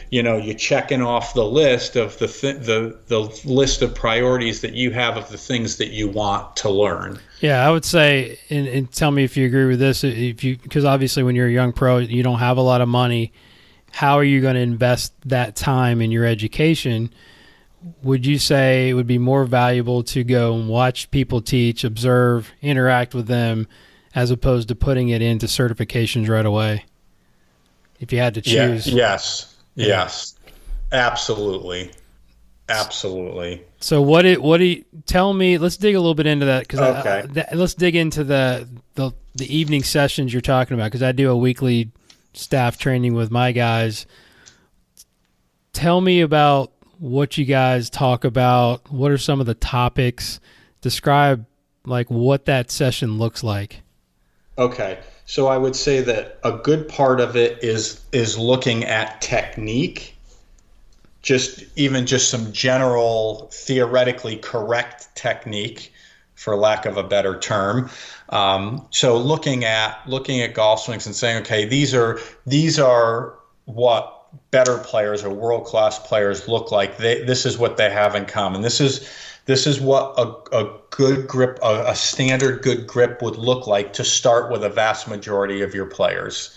you're checking off the list of the list of priorities that you have of the things that you want to learn. Yeah, I would say, and tell me if you agree with this, because obviously when you're a young pro, you don't have a lot of money. How are you going to invest that time in your education? Would you say it would be more valuable to go and watch people teach, observe, interact with them, as opposed to putting it into certifications right away? If you had to choose. Yes, absolutely. So what do you tell me? Let's dig a little bit into that, because let's dig into the evening sessions you're talking about, because I do a weekly staff training with my guys. Tell me about what you guys talk about. What are some of the topics? Describe like what that session looks like. Okay. So I would say that a good part of it is looking at technique, just some general theoretically correct technique, for lack of a better term. So looking at golf swings and saying, okay, these are what better players or world-class players look like. This is what they have in common. This is what a good grip, a standard good grip would look like to start with a vast majority of your players.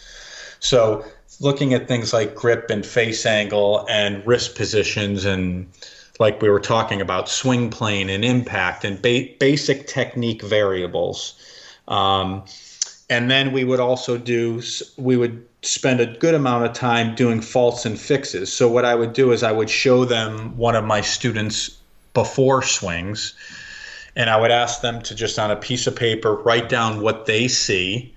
So looking at things like grip and face angle and wrist positions, and like we were talking about, swing plane and impact and basic technique variables. And then we would spend a good amount of time doing faults and fixes. So what I would do is I would show them one of my students before swings, and I would ask them to just on a piece of paper write down what they see.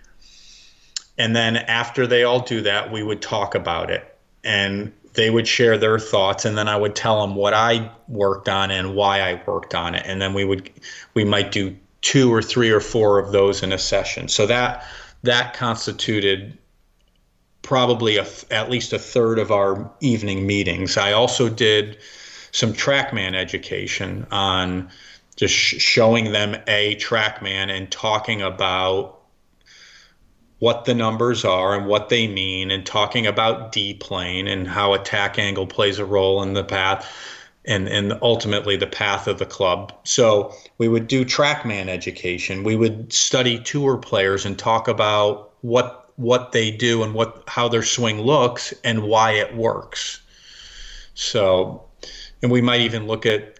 And then after they all do that, we would talk about it, and they would share their thoughts, and then I would tell them what I worked on and why I worked on it. And then we might do 2 or 3 or 4 of those in a session. So that constituted probably at least a third of our evening meetings. I also did some TrackMan education on just showing them a TrackMan and talking about what the numbers are and what they mean, and talking about D-plane and how attack angle plays a role in the path and ultimately the path of the club. So we would do TrackMan education. We would study tour players and talk about what they do and how their swing looks and why it works. So, and we might even look at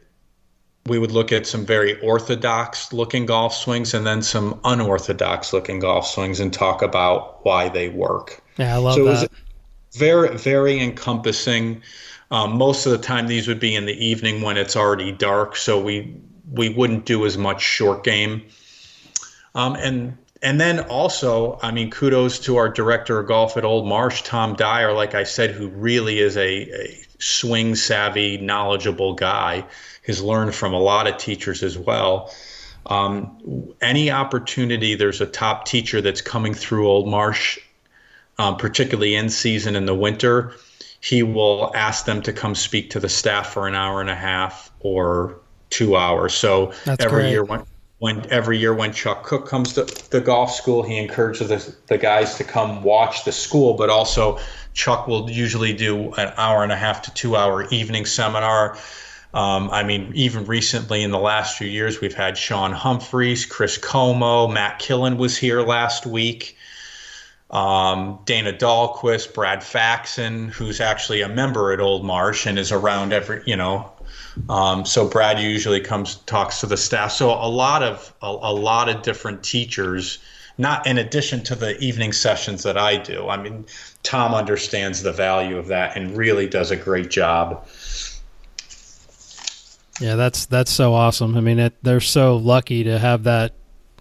some very orthodox looking golf swings and then some unorthodox looking golf swings and talk about why they work. Yeah, I love that. So it was very, very encompassing. Most of the time these would be in the evening when it's already dark, so we wouldn't do as much short game. And then also, I mean, kudos to our director of golf at Old Marsh, Tom Dyer, like I said, who really is a swing savvy, knowledgeable guy. Has learned from a lot of teachers as well. Any opportunity, there's a top teacher that's coming through Old Marsh, particularly in season in the winter, he will ask them to come speak to the staff for an hour and a half or 2 hours. So that's every great. year, when every year when Chuck Cook comes to the golf school, he encourages the guys to come watch the school, but also Chuck will usually do an hour and a half to 2 hour evening seminar. I mean, even recently in the last few years, we've had Sean Humphreys, Chris Como, Matt Killen was here last week. Dana Dahlquist, Brad Faxon, who's actually a member at Old Marsh and is around every, so Brad usually talks to the staff. So a lot of different teachers, not in addition to the evening sessions that I do. I mean, Tom understands the value of that and really does a great job. Yeah, that's so awesome. I mean, they're so lucky to have that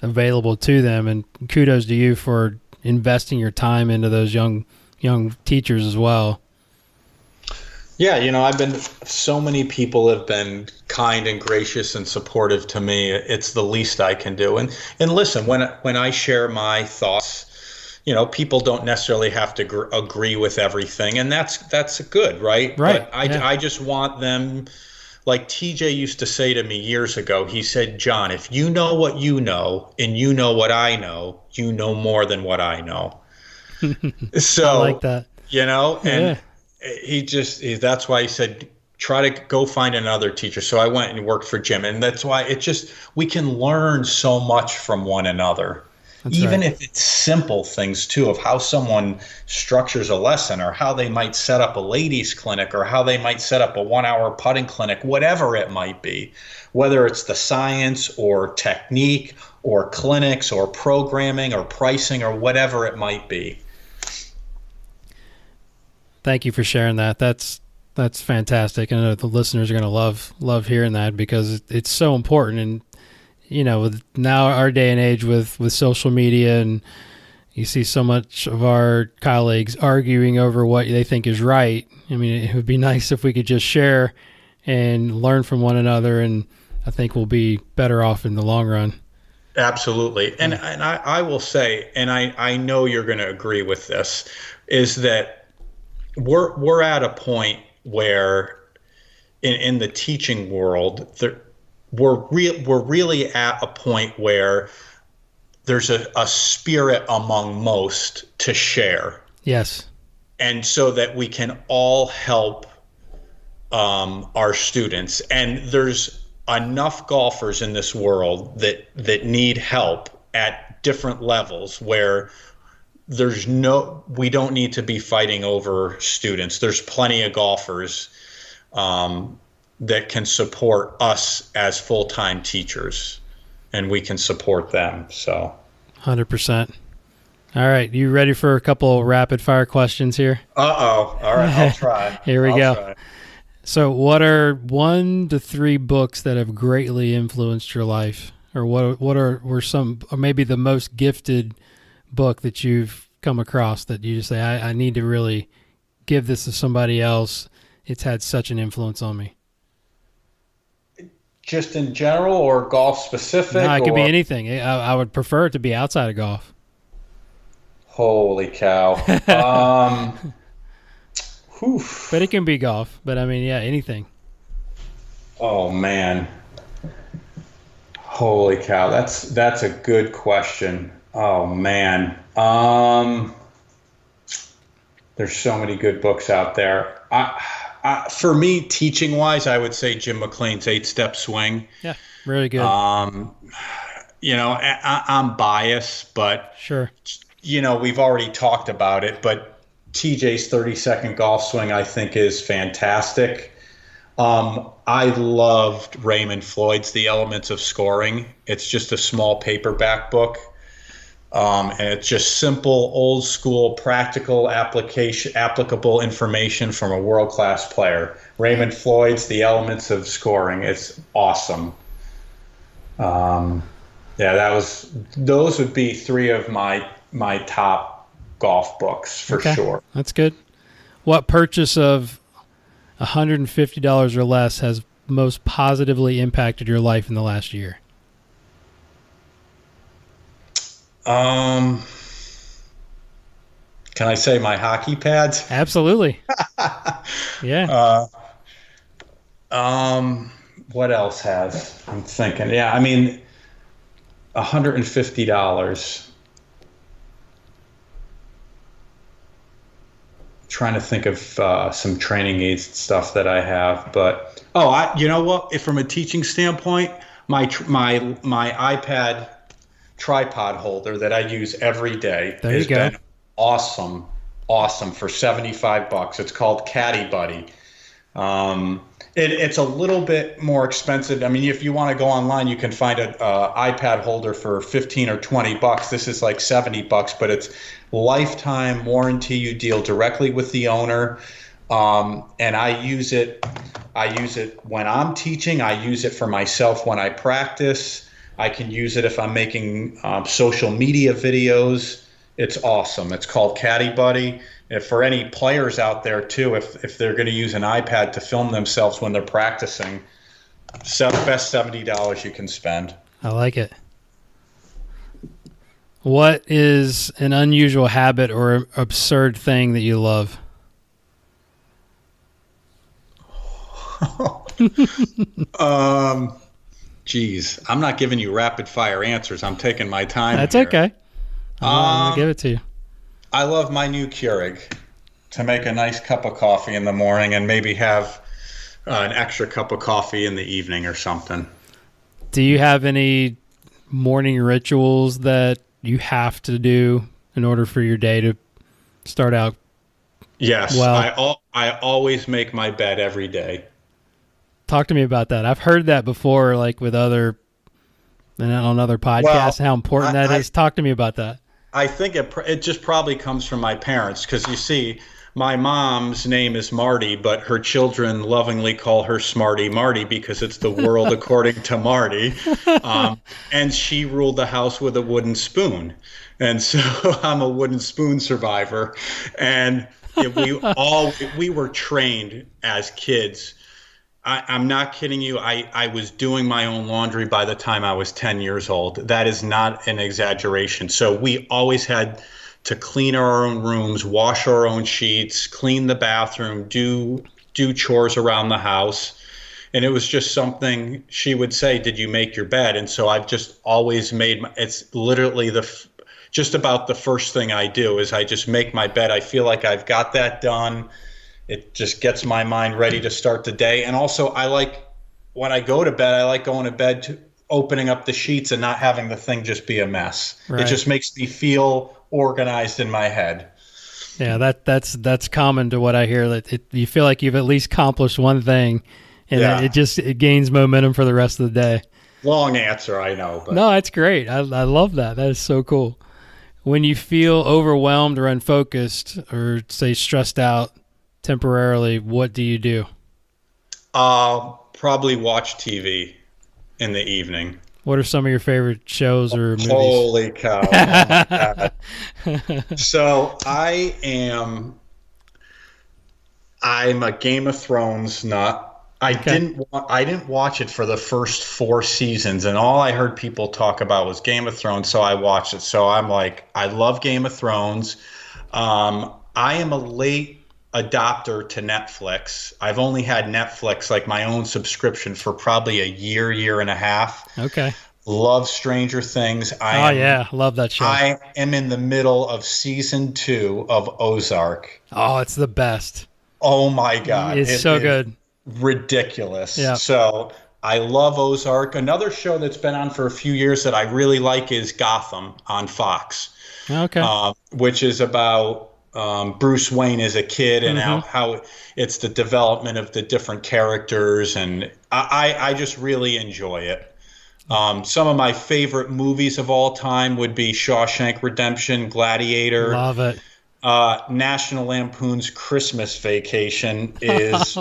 available to them, and kudos to you for investing your time into those young teachers as well. Yeah, so many people have been kind and gracious and supportive to me. It's the least I can do. And listen, when I share my thoughts, people don't necessarily have to agree with everything, and that's good, right? Right. But I just want them. Like TJ used to say to me years ago, he said, John, if you know what you know and you know what I know, you know more than what I know. So, I like that. And that's why he said, try to go find another teacher. So I went and worked for Jim. And that's why we can learn so much from one another. That's even right. If it's simple things too, of how someone structures a lesson or how they might set up a ladies clinic or how they might set up a 1 hour putting clinic, whatever it might be, whether it's the science or technique or clinics or programming or pricing or whatever it might be. Thank you for sharing that. That's fantastic. I know the listeners are going to love hearing that because it's so important. And with now our day and age with social media, and you see so much of our colleagues arguing over what they think is right. I mean, it would be nice if we could just share and learn from one another, and I think we'll be better off in the long run. Absolutely. And I will say, and I know you're going to agree with this, is that we're at a point where in the teaching world, we're really at a point where there's a spirit among most to share. Yes. And so that we can all help our students. And there's enough golfers in this world that need help at different levels where we don't need to be fighting over students. There's plenty of golfers that can support us as full-time teachers, and we can support them. So 100%. All right. You ready for a couple rapid fire questions here? All right. I'll try. Here we go. Try. So what are 1 to 3 books that have greatly influenced your life? Or were some, or maybe the most gifted book that you've come across that you just say, I need to really give this to somebody else. It's had such an influence on me. Just in general or golf specific? No, it could be anything. I would prefer it to be outside of golf. Holy cow. But it can be golf. But I mean, yeah, anything. Oh, man. Holy cow. That's a good question. Oh, man. There's so many good books out there. For me, teaching-wise, I would say Jim McLean's 8-Step Swing. Yeah, really good. I'm biased, but sure. We've already talked about it, but TJ's 30-Second Golf Swing, I think, is fantastic. I loved Raymond Floyd's The Elements of Scoring. It's just a small paperback book. And it's just simple, old school, practical applicable information from a world-class player. Raymond Floyd's The Elements of Scoring. It's awesome. Those would be 3 of my top golf books for sure. That's good. What purchase of $150 or less has most positively impacted your life in the last year? Can I say my hockey pads? Absolutely. Yeah. What else has? I'm thinking. Yeah, I mean, $150. Trying to think of some training aids and stuff that I have, but you know what? If from a teaching standpoint, my iPad tripod holder that I use every day has been awesome for $75. It's called Caddy Buddy. It's a little bit more expensive. I mean, if you want to go online, you can find an iPad holder for 15 or 20 bucks. This is like 70 bucks, but it's lifetime warranty. You deal directly with the owner. And I use it when I'm teaching. I use it for myself when I practice. I can use it if I'm making social media videos. It's awesome. It's called Caddy Buddy. If for any players out there too, if they're going to use an iPad to film themselves when they're practicing, best $70 you can spend. I like it. What is an unusual habit or absurd thing that you love? Geez, I'm not giving you rapid fire answers. I'm taking my time. That's here. Okay. I'm gonna give it to you. I love my new Keurig to make a nice cup of coffee in the morning and maybe have an extra cup of coffee in the evening or something. Do you have any morning rituals that you have to do in order for your day to start out? Yes, well, I always make my bed every day. Talk to me about that. I've heard that before, like with on other podcasts, how important that is. Talk to me about that. I think it just probably comes from my parents, because you see, my mom's name is Marty, but her children lovingly call her Smarty Marty because it's the world according to Marty. And she ruled the house with a wooden spoon. And so I'm a wooden spoon survivor. And we were trained as kids. I'm not kidding you. I was doing my own laundry by the time I was 10 years old. That is not an exaggeration. So we always had to clean our own rooms, wash our own sheets, clean the bathroom, do chores around the house. And it was just something she would say, "Did you make your bed?" And so I've just always it's literally just about the first thing I do is I just make my bed. I feel like I've got that done. It just gets my mind ready to start the day. And also when I go to bed, I like going to bed opening up the sheets and not having the thing just be a mess. Right. It just makes me feel organized in my head. Yeah, that's common to what I hear. That you feel like you've at least accomplished one thing, and it gains momentum for the rest of the day. Long answer, I know. But. No, that's great. I love that. That is so cool. When you feel overwhelmed or unfocused or say stressed out temporarily, what do you do? Probably watch TV in the evening. What are some of your favorite shows or movies? Holy cow. Oh my God. So I'm a Game of Thrones nut. I didn't watch it for the first 4 seasons, and all I heard people talk about was Game of Thrones, so I watched it. So I'm like, I love Game of Thrones. I am a late adopter to Netflix. I've only had Netflix, like my own subscription, for probably a year and a half. Okay. Love Stranger Things. Love that show. I am in the middle of season 2 of Ozark. Oh, it's the best. Oh my God. It's so good. Ridiculous. Yeah. So I love Ozark. Another show that's been on for a few years that I really like is Gotham on Fox. Okay. Which is about Bruce Wayne as a kid and how it's the development of the different characters, and I just really enjoy it. Some of my favorite movies of all time would be Shawshank Redemption, Gladiator. Love it. National Lampoon's Christmas Vacation is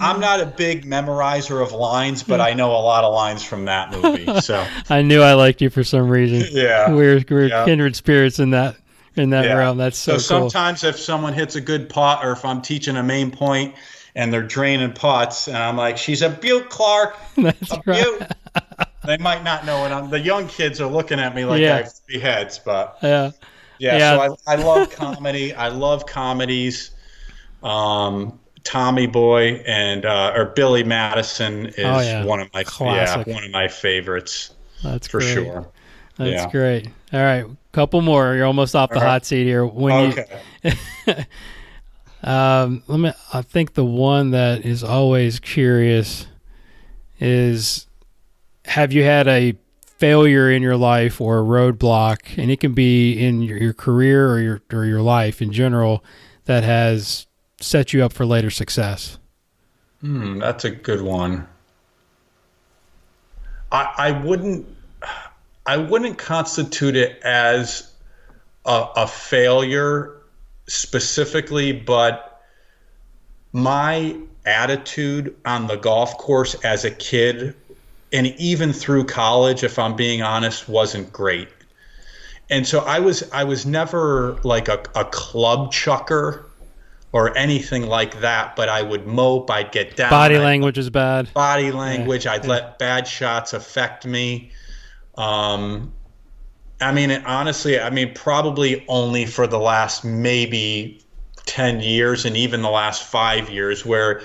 I'm not a big memorizer of lines, but I know a lot of lines from that movie. So I knew I liked you for some reason. Yeah. We're kindred spirits in that realm. That's so cool. Sometimes if someone hits a good pot, or if I'm teaching a main point and they're draining pots, and I'm like, "She's a beaut, Clark." That's a right. beaut. They might not know it. The young kids are looking at me like I have 3 heads, but so I love comedy. I love comedies. Tommy Boy and or Billy Madison is one of my Classic. one of my favorites. That's for great. sure. That's great. All right, couple more. You're almost off the hot seat here. I think the one that is always curious is, have you had a failure in your life or a roadblock, and it can be in your career or your life in general, that has set you up for later success? That's a good one. I wouldn't constitute it as a failure specifically, but my attitude on the golf course as a kid and even through college, if I'm being honest, wasn't great. And so I was never like a club chucker or anything like that, but I would mope, I'd get down. Body language is bad. Body language, I'd let bad shots affect me. Honestly, probably only for the last maybe 10 years and even the last 5 years, where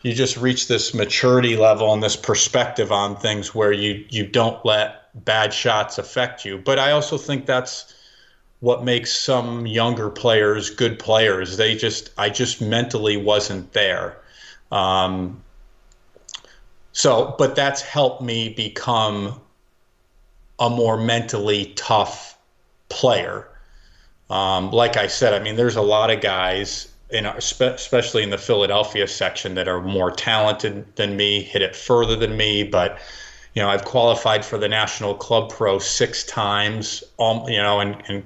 you just reach this maturity level and this perspective on things where you don't let bad shots affect you. But I also think that's what makes some younger players good players. I just mentally wasn't there. But that's helped me become a more mentally tough player. Like I said, there's a lot of guys, especially in the Philadelphia section, that are more talented than me, hit it further than me. But, I've qualified for the National Club Pro 6 times, and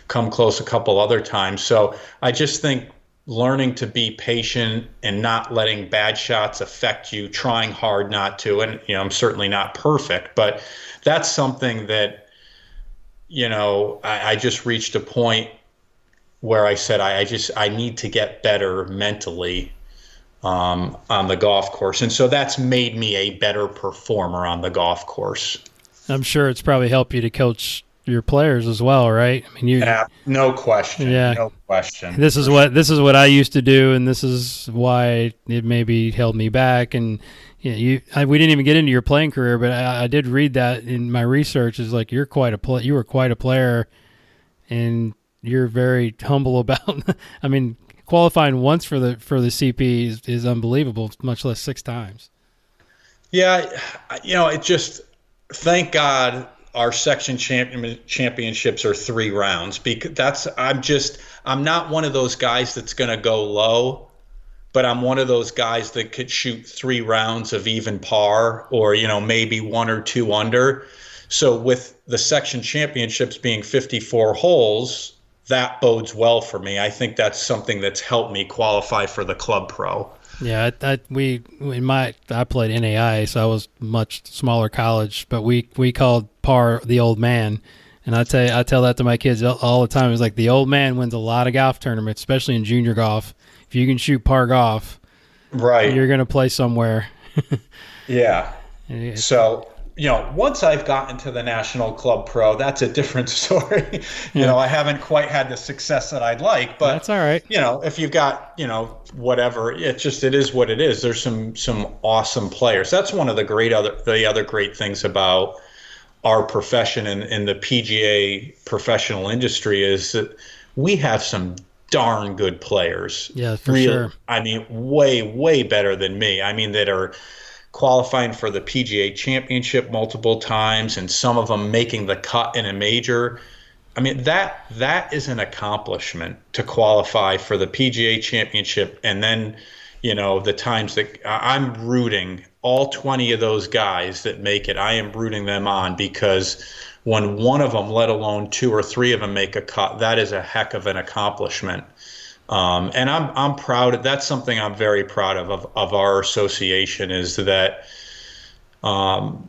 come close a couple other times. So I just think learning to be patient and not letting bad shots affect you, trying hard not to, and, I'm certainly not perfect, but that's something that, I just reached a point where I said, I need to get better mentally on the golf course. And so that's made me a better performer on the golf course. I'm sure it's probably helped you to coach your players as well, right? No question. Yeah. No question. This is what I used to do, and this is why it maybe held me back. And we didn't even get into your playing career, but I did read that in my research. Is like you were quite a player, and you're very humble about. Qualifying once for the CP is unbelievable, much less 6 times. Yeah, it just, thank God our section championships are 3 rounds, because I'm not one of those guys that's going to go low, but I'm one of those guys that could shoot 3 rounds of even par, or, maybe 1 or 2 under. So with the section championships being 54 holes, that bodes well for me. I think that's something that's helped me qualify for the Club Pro. Yeah, I played NAI, so I was much smaller college, but we called par the old man, and I tell that to my kids all the time. It's like the old man wins a lot of golf tournaments, especially in junior golf. If you can shoot par golf, right, you're going to play somewhere. Yeah. So, once I've gotten to the National Club Pro, that's a different story. I haven't quite had the success that I'd like, but that's all right. If you've got, whatever, it is what it is. There's some awesome players. That's one of the other great things about our profession and in the PGA professional industry is that we have some darn good players. Yeah, for sure. Way, way better than me. That are qualifying for the PGA Championship multiple times, and some of them making the cut in a major. That is an accomplishment, to qualify for the PGA Championship. And then, the times that I'm rooting all 20 of those guys that make it, I am rooting them on, because when one of them, let alone 2 or 3 of them, make a cut, that is a heck of an accomplishment. And I'm proud. That's something I'm very proud of our association, is that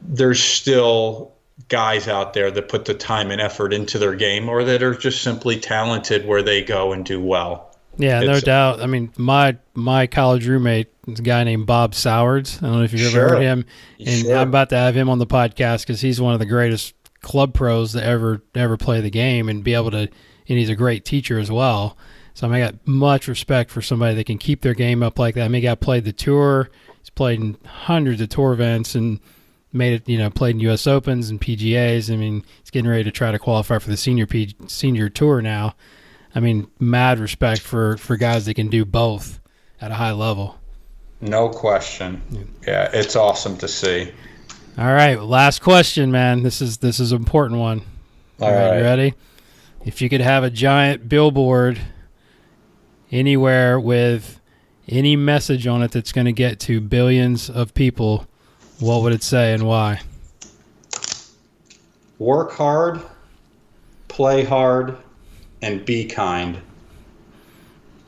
there's still guys out there that put the time and effort into their game, or that are just simply talented where they go and do well. Yeah, no doubt. My college roommate is a guy named Bob Sowards. I don't know if you've ever heard of him. And I'm about to have him on the podcast, because he's one of the greatest club pros to ever play the game, and be able to. And he's a great teacher as well. So I got much respect for somebody that can keep their game up like that. Guy played the tour. He's played in hundreds of tour events, and made it, played in U.S. Opens and PGAs. I mean, he's getting ready to try to qualify for the senior tour now. I mean, mad respect for guys that can do both at a high level. No question. Yeah, it's awesome to see. All right, last question, man. This is an important one. All right. You ready? If you could have a giant billboard anywhere with any message on it that's going to get to billions of people, what would it say and why? Work hard, play hard, and be kind.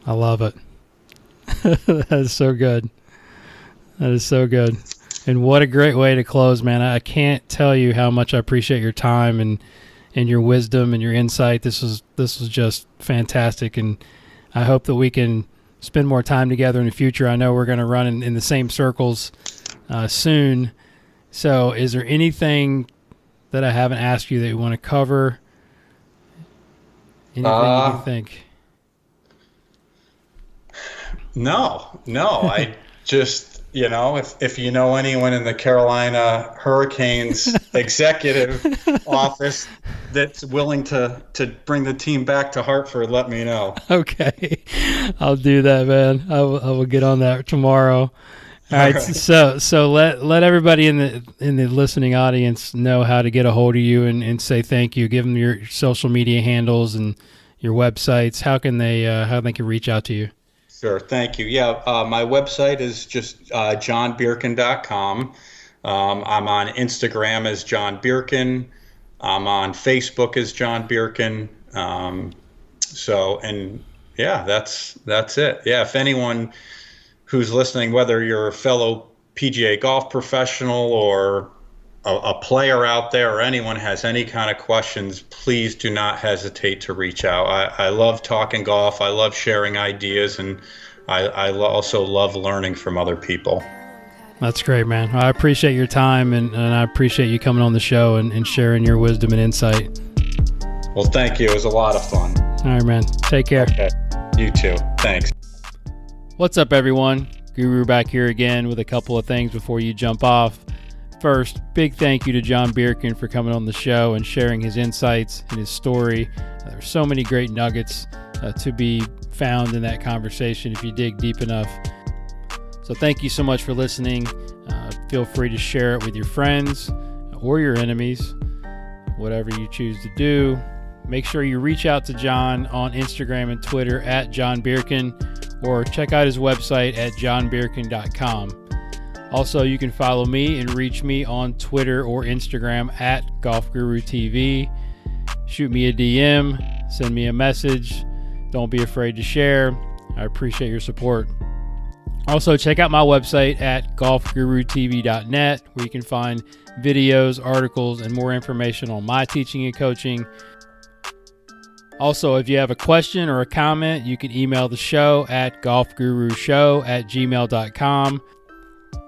I love it. That is so good. That is so good. And what a great way to close, man. I can't tell you how much I appreciate your time and your wisdom and your insight. This was just fantastic, and I hope that we can spend more time together in the future. I know we're going to run in the same circles soon. So is there anything that I haven't asked you that you want to cover? Anything you can think? No. I just, if you know anyone in the Carolina Hurricanes executive office that's willing to bring the team back to Hartford, let me know. Okay. I'll do that, man. I will get on that tomorrow. All right. So let everybody in the listening audience know how to get a hold of you and say thank you. Give them your social media handles and your websites. How can they reach out to you? Sure. Thank you. Yeah. My website is just johnbierkan.com. I'm on Instagram as John Bierkan. I'm on Facebook as John Bierkan. That's it. Yeah. If anyone who's listening, whether you're a fellow PGA golf professional or a player out there or anyone has any kind of questions, please do not hesitate to reach out. I love talking golf. I love sharing ideas, and I also love learning from other people. That's great, man. I appreciate your time, and I appreciate you coming on the show and sharing your wisdom and insight. Well, thank you. It was a lot of fun. All right, man. Take care. Okay. You too. Thanks. What's up, everyone? Guru back here again with a couple of things before you jump off. First, big thank you to John Bierkan for coming on the show and sharing his insights and his story. There's so many great nuggets to be found in that conversation if you dig deep enough. So thank you so much for listening. Feel free to share it with your friends or your enemies, whatever you choose to do. Make sure you reach out to John on Instagram and Twitter at John Bierkan, or check out his website at johnbierkan.com. Also, you can follow me and reach me on Twitter or Instagram at GolfGuruTV. Shoot me a DM, send me a message. Don't be afraid to share. I appreciate your support. Also, check out my website at golfgurutv.net, where you can find videos, articles, and more information on my teaching and coaching. Also, if you have a question or a comment, you can email the show at golfgurushow@gmail.com.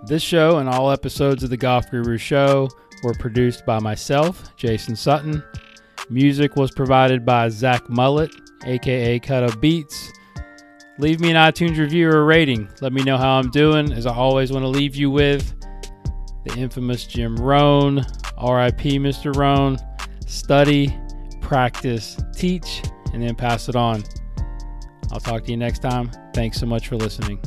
This show and all episodes of the Golf Guru Show were produced by myself, Jason Sutton. Music was provided by Zach Mullet, aka Cut Up Beats. Leave me an iTunes review or a rating. Let me know how I'm doing, as I always want to leave you with the infamous Jim Rohn, R.I.P. Mr. Rohn. Study, practice, teach, and then pass it on. I'll talk to you next time. Thanks so much for listening.